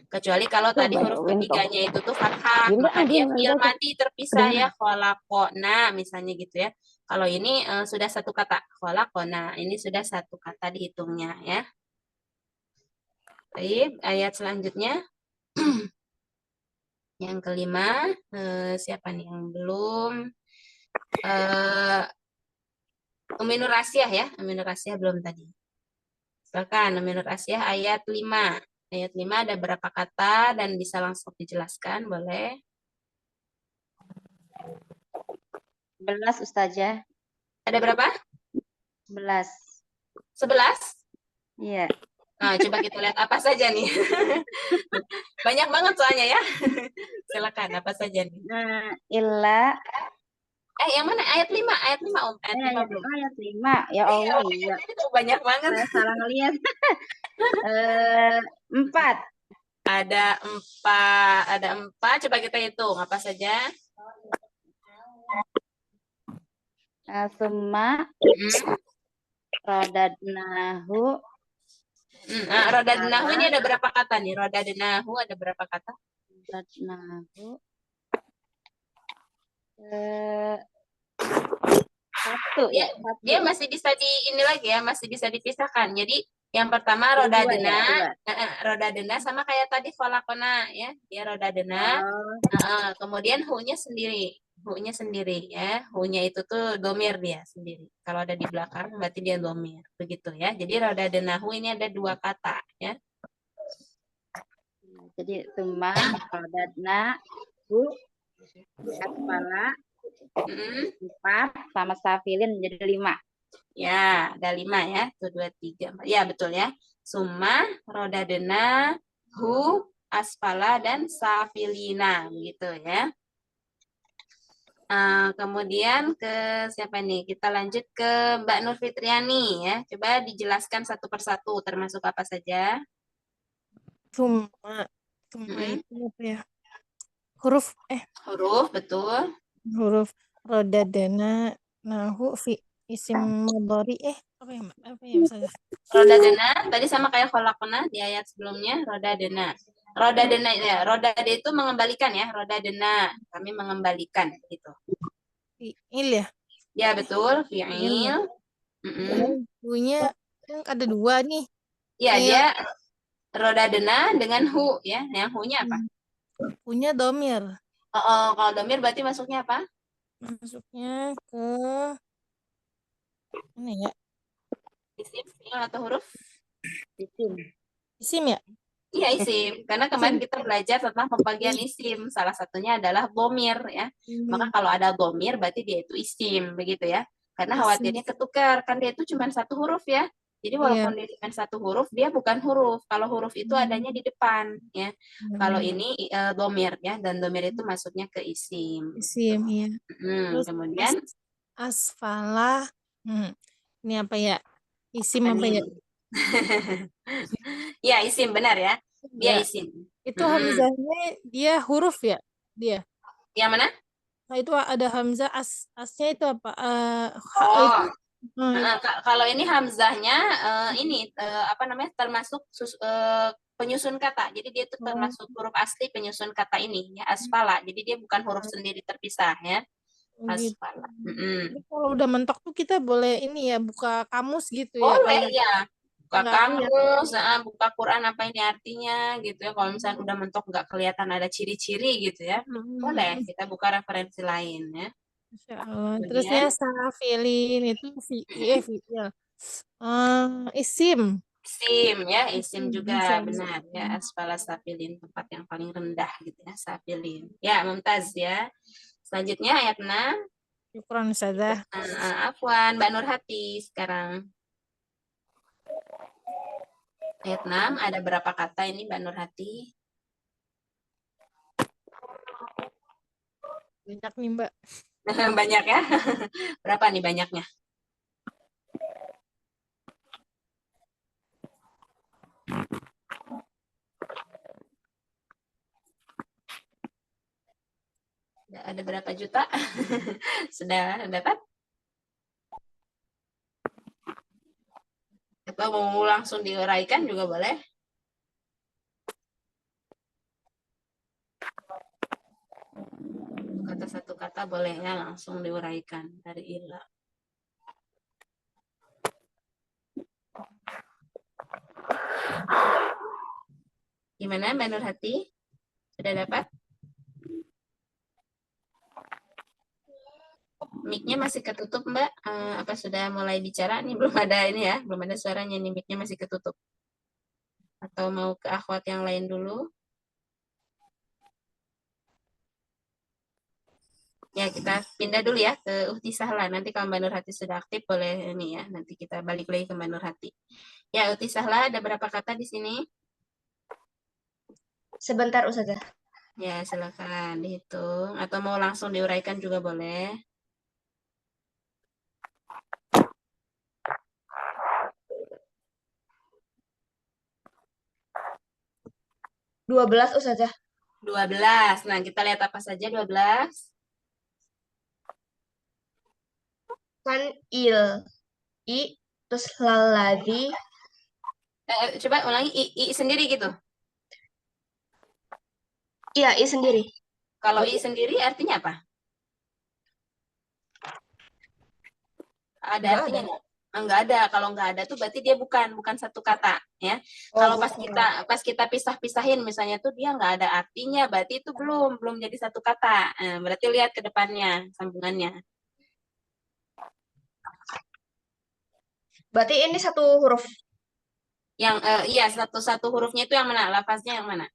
Kecuali kalau tadi huruf ketiganya itu tuh fathah, Dia maka enggak, dia dia fiil enggak mati terpisah ya, kholakona misalnya gitu ya. Kalau ini sudah satu kata, kholakona, ini sudah satu kata dihitungnya ya. Baik, ayat selanjutnya. Yang kelima, siapa nih yang belum? Umi Nur Asyah ya, Umi Nur Asyah belum tadi. Silakan Umi Nur Asyah ayat 5. Ayat 5 ada berapa kata dan bisa langsung dijelaskan, boleh? 11 Ustazah. Ada berapa? 11. 11? Iya. Nah, coba kita lihat apa saja nih. Banyak banget soalnya ya. Silakan, apa saja nih? Illa. Yang mana? Ayat 5, ayat 5 Om. Ayat 5 belum. Ayat 5. Ya Allah, iya. Itu banyak banget. Saya salah ngeliat. 4. Ada 4. Coba kita hitung apa saja. Summa rodadnahu. Rodadnahu ini ada berapa kata nih? Rodadnahu ada berapa kata? Rodadnahu. Satu ya. Dia masih bisa ini lagi ya, masih bisa dipisahkan. Jadi yang pertama rodadena, rodadena sama kayak tadi kholakona ya, dia rodadena. Kemudian hu-nya sendiri. Hu-nya sendiri ya. Hu-nya itu tuh domir dia sendiri. Kalau ada di belakang berarti dia domir. Begitu ya. Jadi rodadenahu ini ada 2 kata ya. Jadi summa rodadnahu asfala 4 sama safilin jadi 5. Ya, ada 5 ya. 1, 2, 3, 4. Ya, betul ya. Summa, rodadena, hu, asfala, dan safilina. Begitu ya. Kemudian ke siapa nih? Kita lanjut ke Mbak Nur Fitriani ya. Coba dijelaskan satu persatu termasuk apa saja. Summa itu apa ya? Huruf Betul. huruf rodadana nahu fi isim mudhari apa ya Mbak? Apa ya Ustazah? Rodadena tadi sama kayak kholakona di ayat sebelumnya, rodadena. Rodadena ya, rodade itu mengembalikan ya, rodadena. Kami mengembalikan gitu. Fi'il ya? Ya, betul, fi'il. Hu-nya kan ada 2 nih. Ya, dia rodadena dengan hu ya. Yang hu-nya apa? Hu-nya domir. Kalau domir berarti masuknya apa? Masuknya ke ini ya. Isim, fi'il atau huruf? Isim ya? Iya, isim. Karena kemarin kita belajar tentang pembagian isim. Salah satunya adalah domir ya. Maka kalau ada domir berarti dia itu isim begitu ya. Karena khawatirnya ketukar. Kan dia itu cuma 1 huruf ya. Jadi walaupun dia cuma 1 huruf, dia bukan huruf. Kalau huruf itu adanya di depan ya. Kalau ini domir ya. Dan domir itu masuknya ke isim. Isim, iya. Kemudian asfala. Ini apa ya? Isim apa ya? Ya, isim benar ya. Dia isim. Itu hamzahnya dia huruf ya? Dia. Yang mana? Nah, itu ada hamzah asnya itu apa? Kalau ini hamzahnya ini apa namanya? Termasuk penyusun kata. Jadi dia itu termasuk huruf asli penyusun kata ini ya, asfala. Jadi dia bukan huruf sendiri terpisah ya. Asfala. Jadi kalau udah mentok tuh kita boleh ini ya buka kamus gitu ya. Boleh ya. Buka kamus, buka Quran apa ini artinya gitu ya. Kalau misalnya udah mentok nggak kelihatan ada ciri-ciri gitu ya, boleh kita buka referensi lain ya. Masya Allah. Terusnya safilin itu fi'il. Isim. Isim ya, isim juga benar ya. Asfala safilin, tempat yang paling rendah gitu ya, safilin. Ya, Mumtaz ya. Selanjutnya ayat 6. Syukran Ustazah. Afwan, Mbak Nurhati sekarang. Ayat 6, ada berapa kata ini Mbak Nurhati? Banyak nih Mbak. Banyak ya. Berapa nih banyaknya? Ada berapa juta? Sudah dapat? Atau mau langsung diuraikan juga boleh. Kata satu kata boleh ya langsung diuraikan dari ilah. Gimana Mbak Nurhati? Sudah dapat? Mic-nya masih ketutup Mbak. Apa sudah mulai bicara? Nih belum ada ini ya, belum ada suaranya nih, mic-nya masih ketutup. Atau mau ke akhwat yang lain dulu? Ya, kita pindah dulu ya ke Uhti Sahla. Nanti kalau Mbak Nurhati sudah aktif boleh ini ya. Nanti kita balik lagi ke Mbak Nurhati. Ya, Uhti Sahla ada berapa kata di sini? Sebentar Ustazah. Ya, silakan dihitung. Atau mau langsung diuraikan juga boleh. 12 Ustazah. 12. Nah, kita lihat apa saja 12. Kan i terus laladi. Coba ulangi i sendiri gitu. Iya, i sendiri. Kalau i sendiri artinya apa? Ada Nggak artinya ada. nggak? Enggak ada. Kalau nggak ada tuh berarti dia bukan satu kata ya. Kalau pas kita pisah-pisahin misalnya tuh dia nggak ada artinya, berarti itu belum jadi satu kata. Berarti lihat ke depannya sambungannya. Berarti ini satu huruf. Yang iya satu hurufnya itu yang mana? Lafaznya yang mana?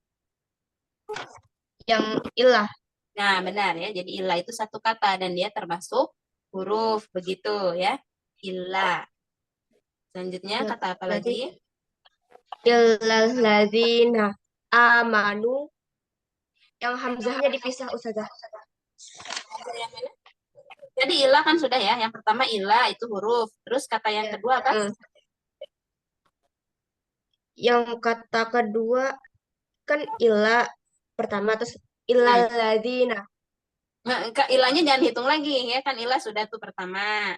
Yang ilah. Nah, benar ya. Jadi ilah itu satu kata dan dia termasuk huruf begitu ya. Ilah. Selanjutnya Ya, kata apa berarti lagi? illalladzina amanu. Yang hamzahnya dipisah Ustazah. Yang mana? Jadi ilah kan sudah ya. Yang pertama ilah itu huruf. Terus kata yang kedua apa? Yang kata kedua kan ilah pertama terus illalladzina. Nah, ilahnya jangan hitung lagi ya kan ilah sudah tuh pertama.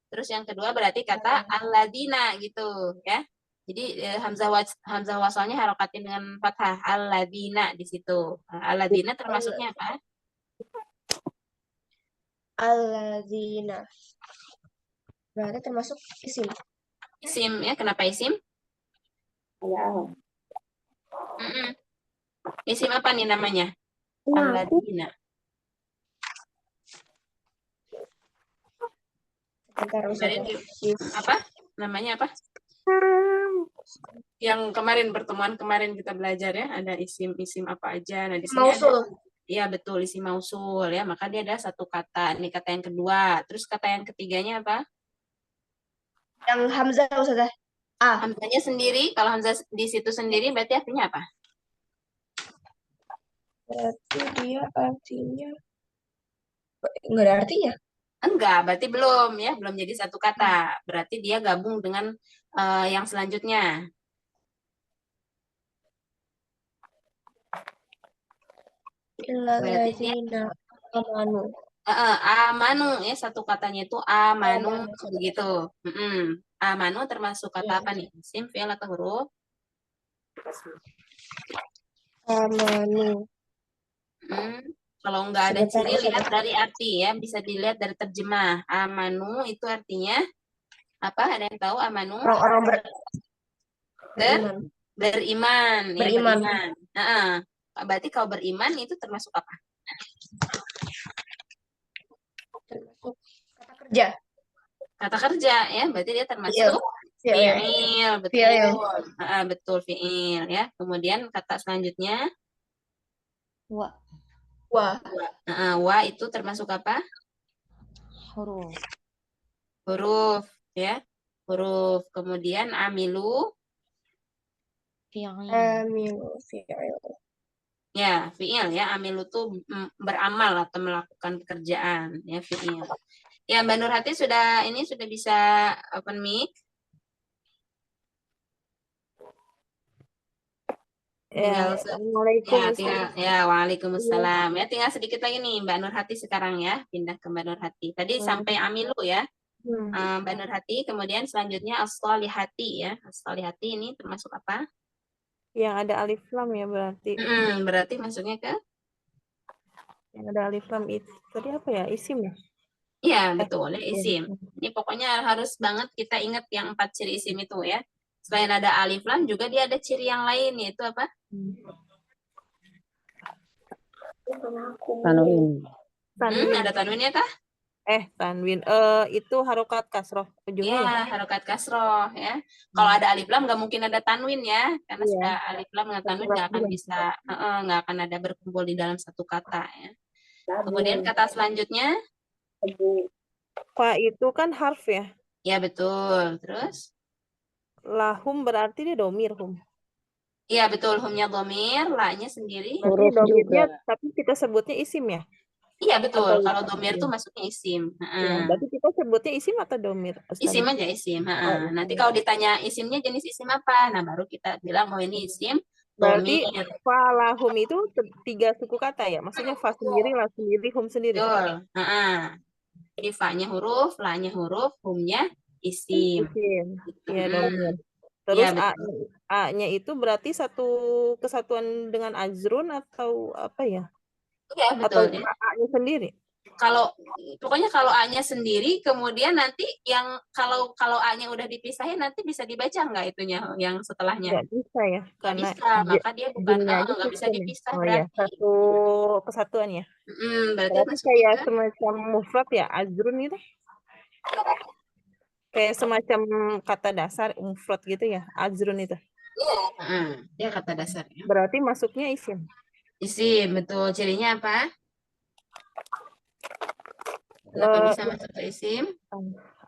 Terus yang kedua berarti kata alladina gitu ya. Jadi hamzah wasalnya harokatin dengan fathah alladina di situ. Alladina termasuknya apa? Alladzina. Berarti termasuk isim. Isim ya. Kenapa isim? Ya. Isim apa nih namanya? Alladina. Apa? Namanya apa? Yang pertemuan kemarin kita belajar ya, ada isim-isim apa aja. Nah, di sini ada. Iya, betul, isim mausul ya. Maka dia ada satu kata. Ini kata yang kedua. Terus kata yang ketiganya apa? Yang hamzah Ustazah. Hamzahnya sendiri, kalau hamzah di situ sendiri berarti artinya apa? Berarti dia artinya enggak ada artinya. Enggak, berarti belum ya, belum jadi satu kata. Berarti dia gabung dengan yang selanjutnya. Illalladzina amanu. Amanu ya, satu katanya itu amanu begitu. Amanu termasuk kata apa nih? Isim, fi'il atau huruf? Amanu. Kalau nggak ada ciri, lihat dari arti ya, bisa dilihat dari terjemah. Amanu itu artinya apa? Ada yang tahu amanu? Orang-orang beriman. Beriman. Ya, berarti kalau beriman itu termasuk apa? Termasuk kata kerja. Kata kerja ya, berarti dia termasuk fi'il, betul. Betul fi'il ya. Kemudian kata selanjutnya Wa. Wa itu termasuk apa? Huruf. Huruf ya. Huruf. Kemudian amilu. Fi'il. Amilu fi'il. Ya, fi'il ya. Amilu tuh beramal atau melakukan pekerjaan ya, fi'il. Ya, Mbak Nurhati sudah bisa open mic. Tinggal Assalamualaikum. waalaikumsalam. Ya, tinggal sedikit lagi nih Mbak Nurhati sekarang ya, pindah ke Mbak Nurhati. Tadi sampai amilu ya. Mbak Nurhati, kemudian selanjutnya as-solihati ya. As-solihati ini termasuk apa? Yang ada alif lam ya berarti. Berarti masuknya ke? Yang ada alif lam itu tadi apa ya? Isim ya? Iya, betul, isim. Ini pokoknya harus banget kita ingat yang 4 ciri isim itu ya. Selain ada alif lam juga dia ada ciri yang lain, yaitu apa? Tanwin. Ada tanwinnya kah? Tanwin. Itu harokat kasroh ujungnya ya? Iya, harokat kasroh ya. Kalau ada alif lam nggak mungkin ada tanwin ya, karena sudah alif lam dengan tanwin nggak akan bisa, nggak akan ada berkumpul di dalam satu kata ya. Kemudian kata selanjutnya? Fa itu kan harf ya? Ya betul. Terus? Lahum berarti dia domir hum. Iya betul, humnya domir, la-nya sendiri. Berarti domirnya, tapi kita sebutnya isim ya? Iya betul, kalau domir tuh masuknya isim. Ya, berarti kita sebutnya isim atau domir? Isim aja isim. Nanti kalau ditanya isimnya jenis isim apa, nah baru kita bilang oh ini isim. Berarti fa lahum itu 3 suku kata ya? Maksudnya fa sendiri, la sendiri, hum sendiri. Betul. Jadi fa-nya huruf, la-nya huruf, hum-nya isim. Iya, domir. Terus A-nya itu berarti satu kesatuan dengan ajrun atau apa ya? Iya, betul. Atau A-nya sendiri? Pokoknya kalau A-nya sendiri, kemudian nanti yang kalau A-nya udah dipisahin nanti bisa dibaca nggak itunya yang setelahnya? Nggak bisa ya, karena bisa, maka dia bukan nggak bisa dipisah berarti. Ya, satu kesatuan ya. Berarti kayak semacam mufrad ya, ajrun gitu. Kayak semacam kata dasar mufrad gitu ya, ajrun itu. Iya, dia kata dasarnya. Berarti masuknya isim. Isim, betul. Cirinya apa? Kenapa bisa masuk ke isim?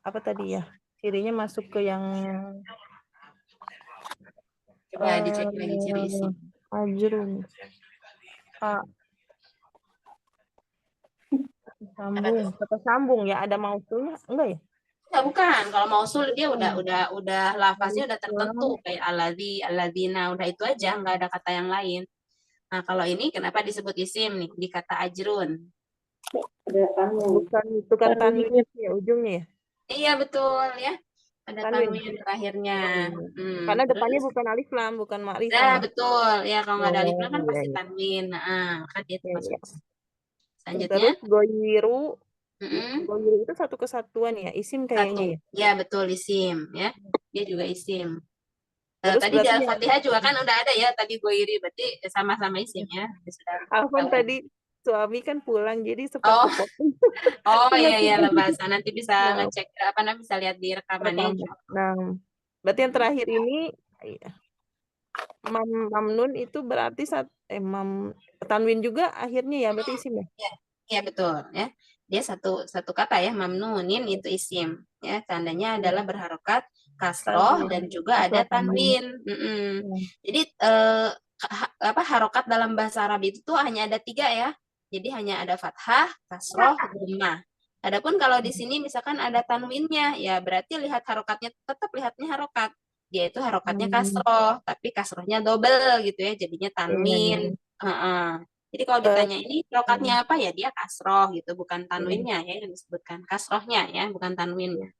Apa tadi ya? Cirinya masuk ke yang coba dicek lagi ciri isim. Ajrun. Kata sambung ya, ada mausulnya enggak ya? Ya, bukan. Kalau mausul dia udah lafaznya udah tertentu kayak alladzina, udah itu aja, nggak ada kata yang lain. Nah, kalau ini kenapa disebut isim nih di kata ajrun? Bukan tanwin ya ujungnya ya? Iya, betul ya. Ada tanwin terakhirnya. Karena depannya bukan alif lam, bukan ma'rifah. Ya, betul. Ya, kalau nggak ada alif lam kan pasti tanwin. Kan dia termasuk. Selanjutnya. Terus goyiru. Goyiru itu satu kesatuan ya, isim kayaknya ya? Ya, betul, isim ya. Dia juga isim. Tadi di Al-Fatihah juga kan udah ada ya tadi goiri, berarti sama-sama isim ya. Afwan tadi suami kan pulang jadi seperti iya lah bahasa nanti bisa ngecek bisa lihat di rekamannya. Nah, berarti yang terakhir ini mamnun itu berarti tanwin juga akhirnya ya, berarti isim ya? Iya betul ya. Dia satu kata ya, mamnunin itu isim ya, tandanya adalah berharokat kasroh dan juga ada tanwin. Jadi harokat dalam bahasa Arab itu tuh hanya ada 3 ya. Jadi hanya ada fathah, kasroh, dhammah. Adapun kalau di sini misalkan ada tanwinnya, ya berarti lihat harokatnya tetap lihatnya harokat. Dia itu harokatnya kasroh, tapi kasrohnya double gitu ya, jadinya tanwin. Jadi kalau ditanya ini harokatnya apa ya, dia kasroh gitu, bukan tanwinnya ya yang disebutkan, kasrohnya ya, bukan tanwinnya.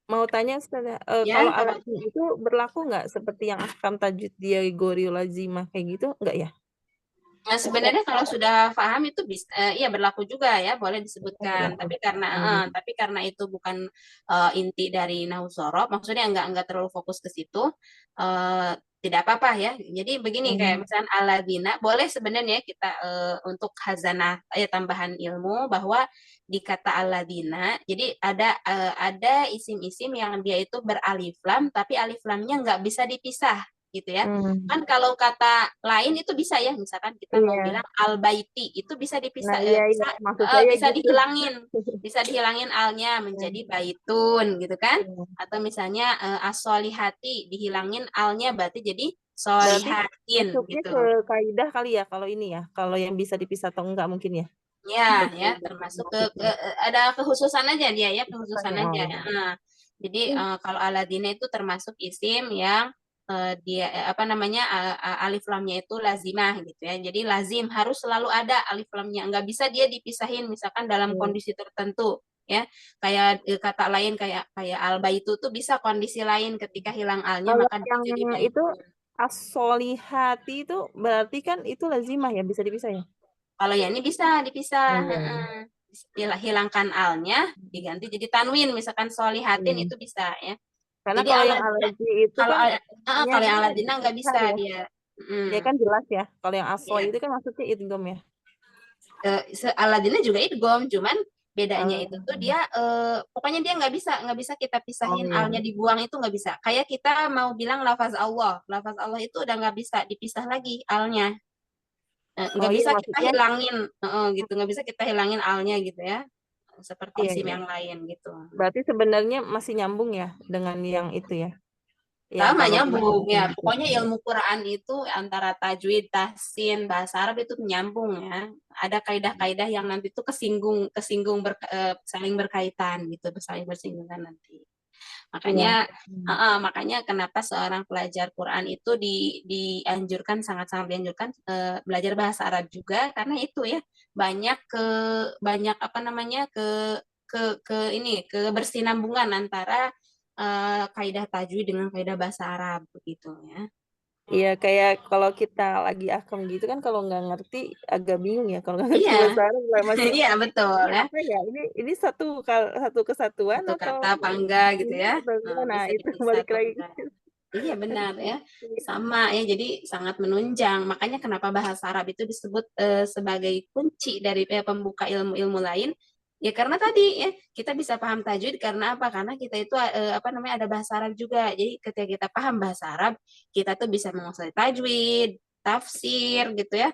Mau tanya kalau alatnya itu berlaku nggak seperti yang ahkam tajwid dia gori lazimah kayak gitu nggak ya? Nah, sebenarnya kalau sudah paham itu bisa, iya berlaku juga ya, boleh disebutkan. Tapi karena itu bukan inti dari nahwu shorof, maksudnya nggak terlalu fokus ke situ, tidak apa-apa ya. Jadi begini kayak misalnya alladzina, boleh sebenarnya kita untuk khazanah tambahan ilmu bahwa di kata alladzina, jadi ada isim-isim yang dia itu beralif lam, tapi alif lamnya nggak bisa dipisah. Gitu ya. Kan kalau kata lain itu bisa ya, misalkan kita mau bilang al-baiti itu bisa dipisah, bisa dihilangin. Bisa dihilangin alnya menjadi baitun gitu kan. Atau misalnya as-solihati dihilangin alnya berarti jadi Solihatin masuknya gitu. ke kaidah kali ya kalau ini ya, kalau yang bisa dipisah atau enggak mungkin ya. Ya, termasuk ada kekhususan aja dia ya, kekhususan aja. Nah, jadi kalau Aladina itu termasuk isim yang dia apa namanya alif lamnya itu lazimah gitu ya. Jadi lazim harus selalu ada alif lamnya, nggak bisa dia dipisahin misalkan dalam kondisi tertentu ya. Kayak kata lain kayak alba itu tuh bisa kondisi lain ketika hilang alnya Kalau maka dia yang jadi itu baitun. as-solihati itu berarti kan itu lazimah ya, bisa dipisah ya? Kalau ya ini bisa dipisah, Iya. hilangkan alnya diganti jadi tanwin, misalkan solihatin itu bisa ya. Karena Jadi kalau yang aladina, alergi itu kalau kan kalau yang dia aladina nggak dipisah bisa ya. dia. Ya kan jelas ya. Kalau yang asoy Iya. itu kan maksudnya idgham ya. Aladina juga idgham, cuman bedanya itu tuh dia pokoknya dia nggak bisa kita pisahin alnya dibuang itu nggak bisa. Kayak kita mau bilang lafaz Allah itu udah nggak bisa dipisah lagi alnya. Nggak bisa kita maksudnya hilangin gitu, nggak bisa kita hilangin alnya gitu ya, seperti Iya, isim iya. yang lain gitu. Berarti sebenarnya masih nyambung ya dengan yang itu ya. Yang Sama kalau nyambung ya, pokoknya ilmu Quran itu antara tajwid, tahsin, bahasa Arab itu menyambung ya. Ada kaidah-kaidah yang nanti itu saling berkaitan gitu, saling bersinggungan nanti. Makanya makanya kenapa seorang pelajar Quran itu dianjurkan sangat-sangat dianjurkan belajar bahasa Arab juga, karena itu ya banyak apa namanya kebersinambungan antara kaidah tajwid dengan kaidah bahasa Arab begitu ya. Iya, kayak kalau kita lagi akam gitu kan, kalau nggak ngerti agak bingung ya, kalau nggak ngerti Iya. bahasa Arab masih Iya betul ini ya. apa ya, ini satu kesatuan Satu atau kata apa enggak gitu ini ya. atau gimana? Bisa Itu dipisah balik atau lagi enggak. Iya benar ya, sama ya, jadi sangat menunjang. Makanya kenapa bahasa Arab itu disebut sebagai kunci dari pembuka ilmu-ilmu lain. Ya karena tadi ya kita bisa paham tajwid karena apa? Karena kita itu apa namanya ada bahasa Arab juga. Jadi ketika kita paham bahasa Arab, kita tuh bisa menguasai tajwid, tafsir gitu ya.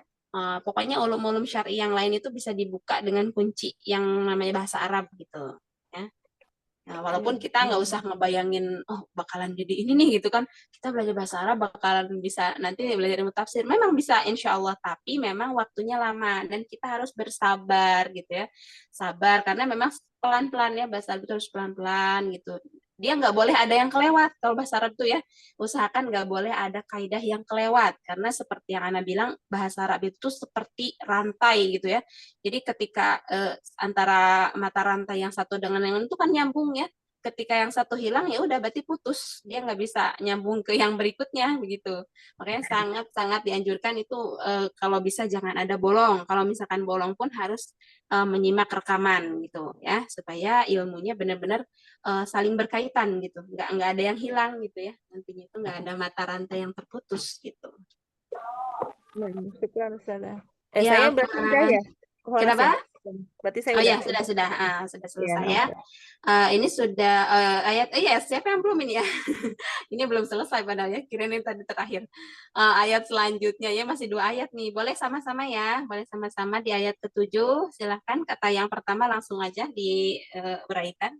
Pokoknya ulum-ulum syar'i yang lain itu bisa dibuka dengan kunci yang namanya bahasa Arab gitu. Ya. Nah, walaupun kita nggak usah ngebayangin, oh bakalan jadi ini nih gitu kan, kita belajar bahasa Arab bakalan bisa nanti belajar ilmu tafsir, memang bisa insya Allah, tapi memang waktunya lama dan kita harus bersabar gitu ya, sabar karena memang pelan-pelan ya, bahasa Arab itu harus pelan-pelan gitu. Dia nggak boleh ada yang kelewat kalau bahasa Arab tuh ya, usahakan nggak boleh ada kaidah yang kelewat, karena seperti yang Ana bilang bahasa Arab itu seperti rantai gitu ya. Jadi ketika antara mata rantai yang satu dengan yang lain itu kan nyambung ya. Ketika yang satu hilang ya udah berarti putus, dia nggak bisa nyambung ke yang berikutnya begitu. Makanya sangat-sangat dianjurkan itu kalau bisa jangan ada bolong. Kalau misalkan bolong pun harus menyimak rekaman gitu ya, supaya ilmunya benar-benar saling berkaitan gitu. Nggak ada yang hilang gitu ya. Nantinya itu nggak ada mata rantai yang terputus gitu. Syukran Ustazah. Ya, Saya berarti udah ya? Kenapa? Berarti saya Oh udah. ya, sudah selesai Ya. Ini sudah ayat siapa yang belum ini ya? Ini belum selesai padahal ya, kirain ini tadi terakhir. Ayat selanjutnya ya, masih 2 ayat nih. Boleh sama-sama ya, boleh sama-sama di ayat ke-7. Silahkan kata yang pertama langsung aja diuraikan.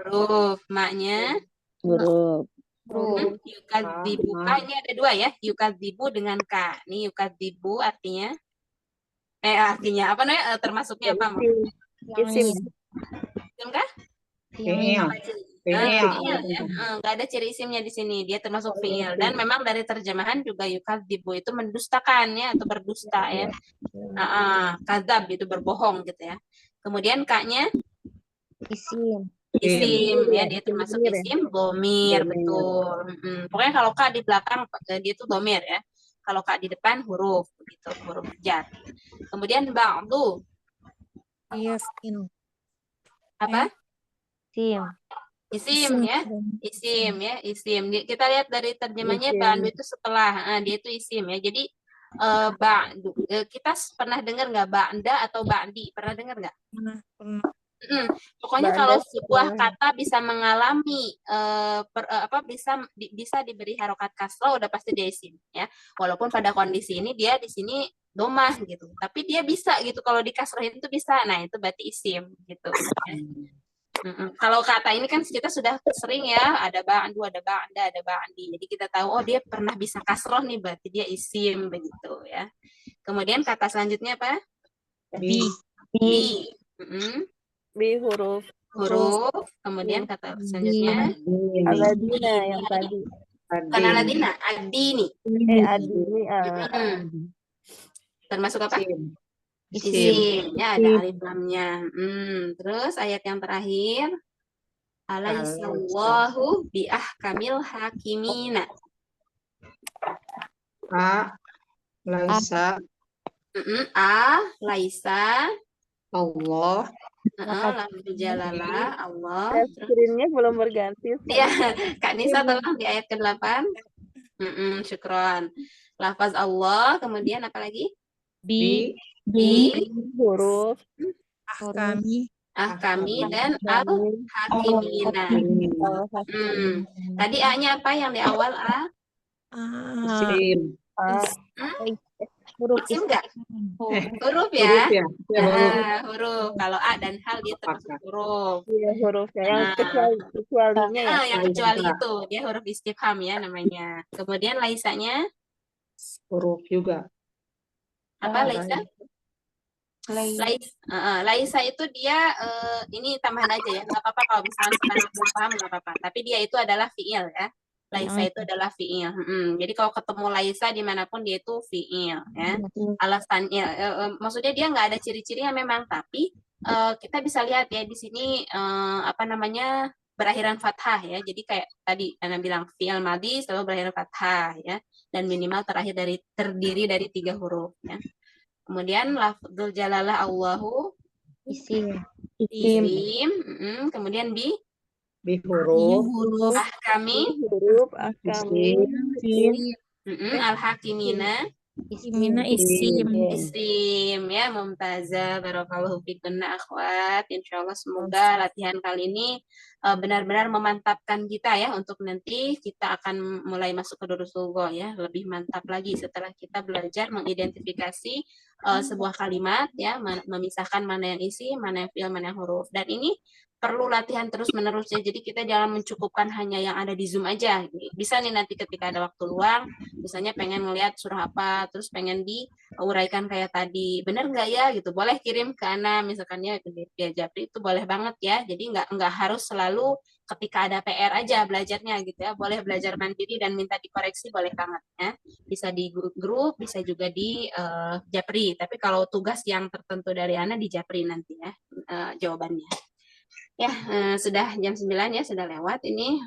Huruf. Maknya Huruf. Yukadzibu. Ini ada 2 ya, yukadzibu dengan K. Nih yukadzibu artinya apa namanya, termasuknya apa? Isim. Isim kah? Fi'il. Nggak ada ciri isimnya di sini, dia termasuk fi'il, dan memang dari terjemahan juga yukadzibu itu mendustakan ya, atau berdusta ya. Kadzab itu berbohong gitu ya. Kemudian K-nya isim ya, dia termasuk isim dhamir, betul. Pokoknya kalau K di belakang dia itu dhamir ya. Kalau K di depan huruf begitu, huruf jar. Kemudian ba'du. Apa? Isim ya. Kita lihat dari terjemahnya ba'du itu setelah, dia itu isim ya. Jadi ba'du. Kita pernah dengar nggak ba'da atau ba'di? Pernah dengar nggak? Pernah. Pokoknya kalau sebuah kata bisa mengalami bisa diberi harokat kasroh, udah pasti dia isim ya. Walaupun pada kondisi ini dia di sini domah gitu, tapi dia bisa gitu kalau dikasrohin itu bisa. Nah itu berarti isim gitu. Kalau kata ini kan kita sudah sering ya, ada ba'du, ada ba'da, ada ba'di. Jadi kita tahu, oh dia pernah bisa kasroh nih, berarti dia isim begitu ya. Kemudian kata selanjutnya apa? Bi. Bi. Mm-mm. Bi huruf Huruf. Kemudian kata selanjutnya Aladina yang tadi. bukan aladina, adini. Adini. Termasuk apa? Isim. Isim. Ya, ada alif lamnya. Terus ayat yang terakhir. Alaihissallahu biahkamil hakimina. Laisa. Laisa. Allah. Lafzul jalalah Allah. Screen-nya belum berganti. Ya, Kak Nisa tolong di ayat ke-8. Syukron. Lafaz Allah, kemudian apa lagi? Bi. Huruf Kami dan al-hakimina. Tadi A-nya apa yang di awal A? Isim. Huruf enggak? Huruf ya? Huruf ya? Huruf. Kalau A dan hal dia termasuk huruf. Iya, hurufnya yang kecualinya ya. Yang kecuali itu dia huruf istifham ya namanya. Kemudian laisanya Huruf juga. apa laisa? Laisa itu dia ini tambahan aja ya, nggak apa-apa kalau misalnya sekarang belum paham nggak apa-apa. Tapi dia itu adalah fiil ya. Laisa itu adalah fiil. Jadi kalau ketemu laisa dimanapun dia itu fiil ya. Alasannya, maksudnya dia nggak ada ciri-cirinya memang, tapi kita bisa lihat ya di sini apa namanya berakhiran fathah ya. Jadi kayak tadi Ana bilang fiil madhi selalu berakhiran fathah ya, dan minimal terdiri dari 3 huruf ya. Kemudian lafzul jalalah Allahu Isim. Kemudian bi huruf ahkami al-hakimina isim ya. Mumtazah, barakallahu fikunna akhwat. Insyaallah semoga latihan kali ini benar-benar memantapkan kita ya, untuk nanti kita akan mulai masuk ke Durusul Lugha ya, lebih mantap lagi setelah kita belajar mengidentifikasi sebuah kalimat ya, memisahkan mana yang isi, mana yang fi'il, mana yang huruf. Dan ini perlu latihan terus-menerus ya. Jadi kita jangan mencukupkan hanya yang ada di Zoom aja. Bisa nih nanti ketika ada waktu luang, misalnya pengen ngelihat surah apa, terus pengen diuraikan kayak tadi, bener nggak ya gitu, boleh kirim ke Ana misalkan ya via Japri, itu boleh banget ya. Jadi nggak harus selalu ketika ada PR aja belajarnya gitu ya, boleh belajar mandiri dan minta dikoreksi boleh banget ya. Bisa di grup, bisa juga di Japri. Tapi kalau tugas yang tertentu dari Ana di Japri nanti ya jawabannya. Ya, sudah jam 9 ya, sudah lewat ini.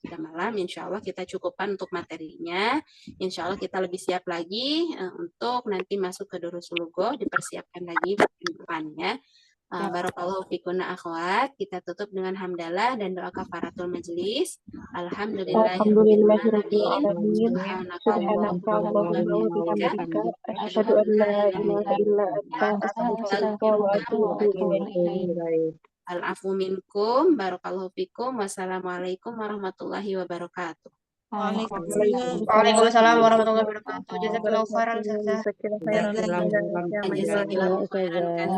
Sudah malam, insya Allah kita cukupkan untuk materinya. Insya Allah kita lebih siap lagi untuk nanti masuk ke Durusul Lugha, dipersiapkan lagi depannya. Barakallahu fikunna akhwat. Kita tutup dengan hamdalah dan doa kafaratul majelis. Alhamdulillahirabbil alamin. Subhanakallahumma wa bihamdika asyhadu an la ilaha illa anta astaghfiruka wa atubu ilaik. Al-afu minkum, barakallahu fikum, wassalamualaikum warahmatullahi wabarakatuh. Waalaikumsalam warahmatullahi wabarakatuh. Jazakallahu khairan. Jazakallahu khairan.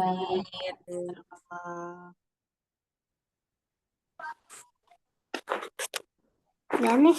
Ya nih.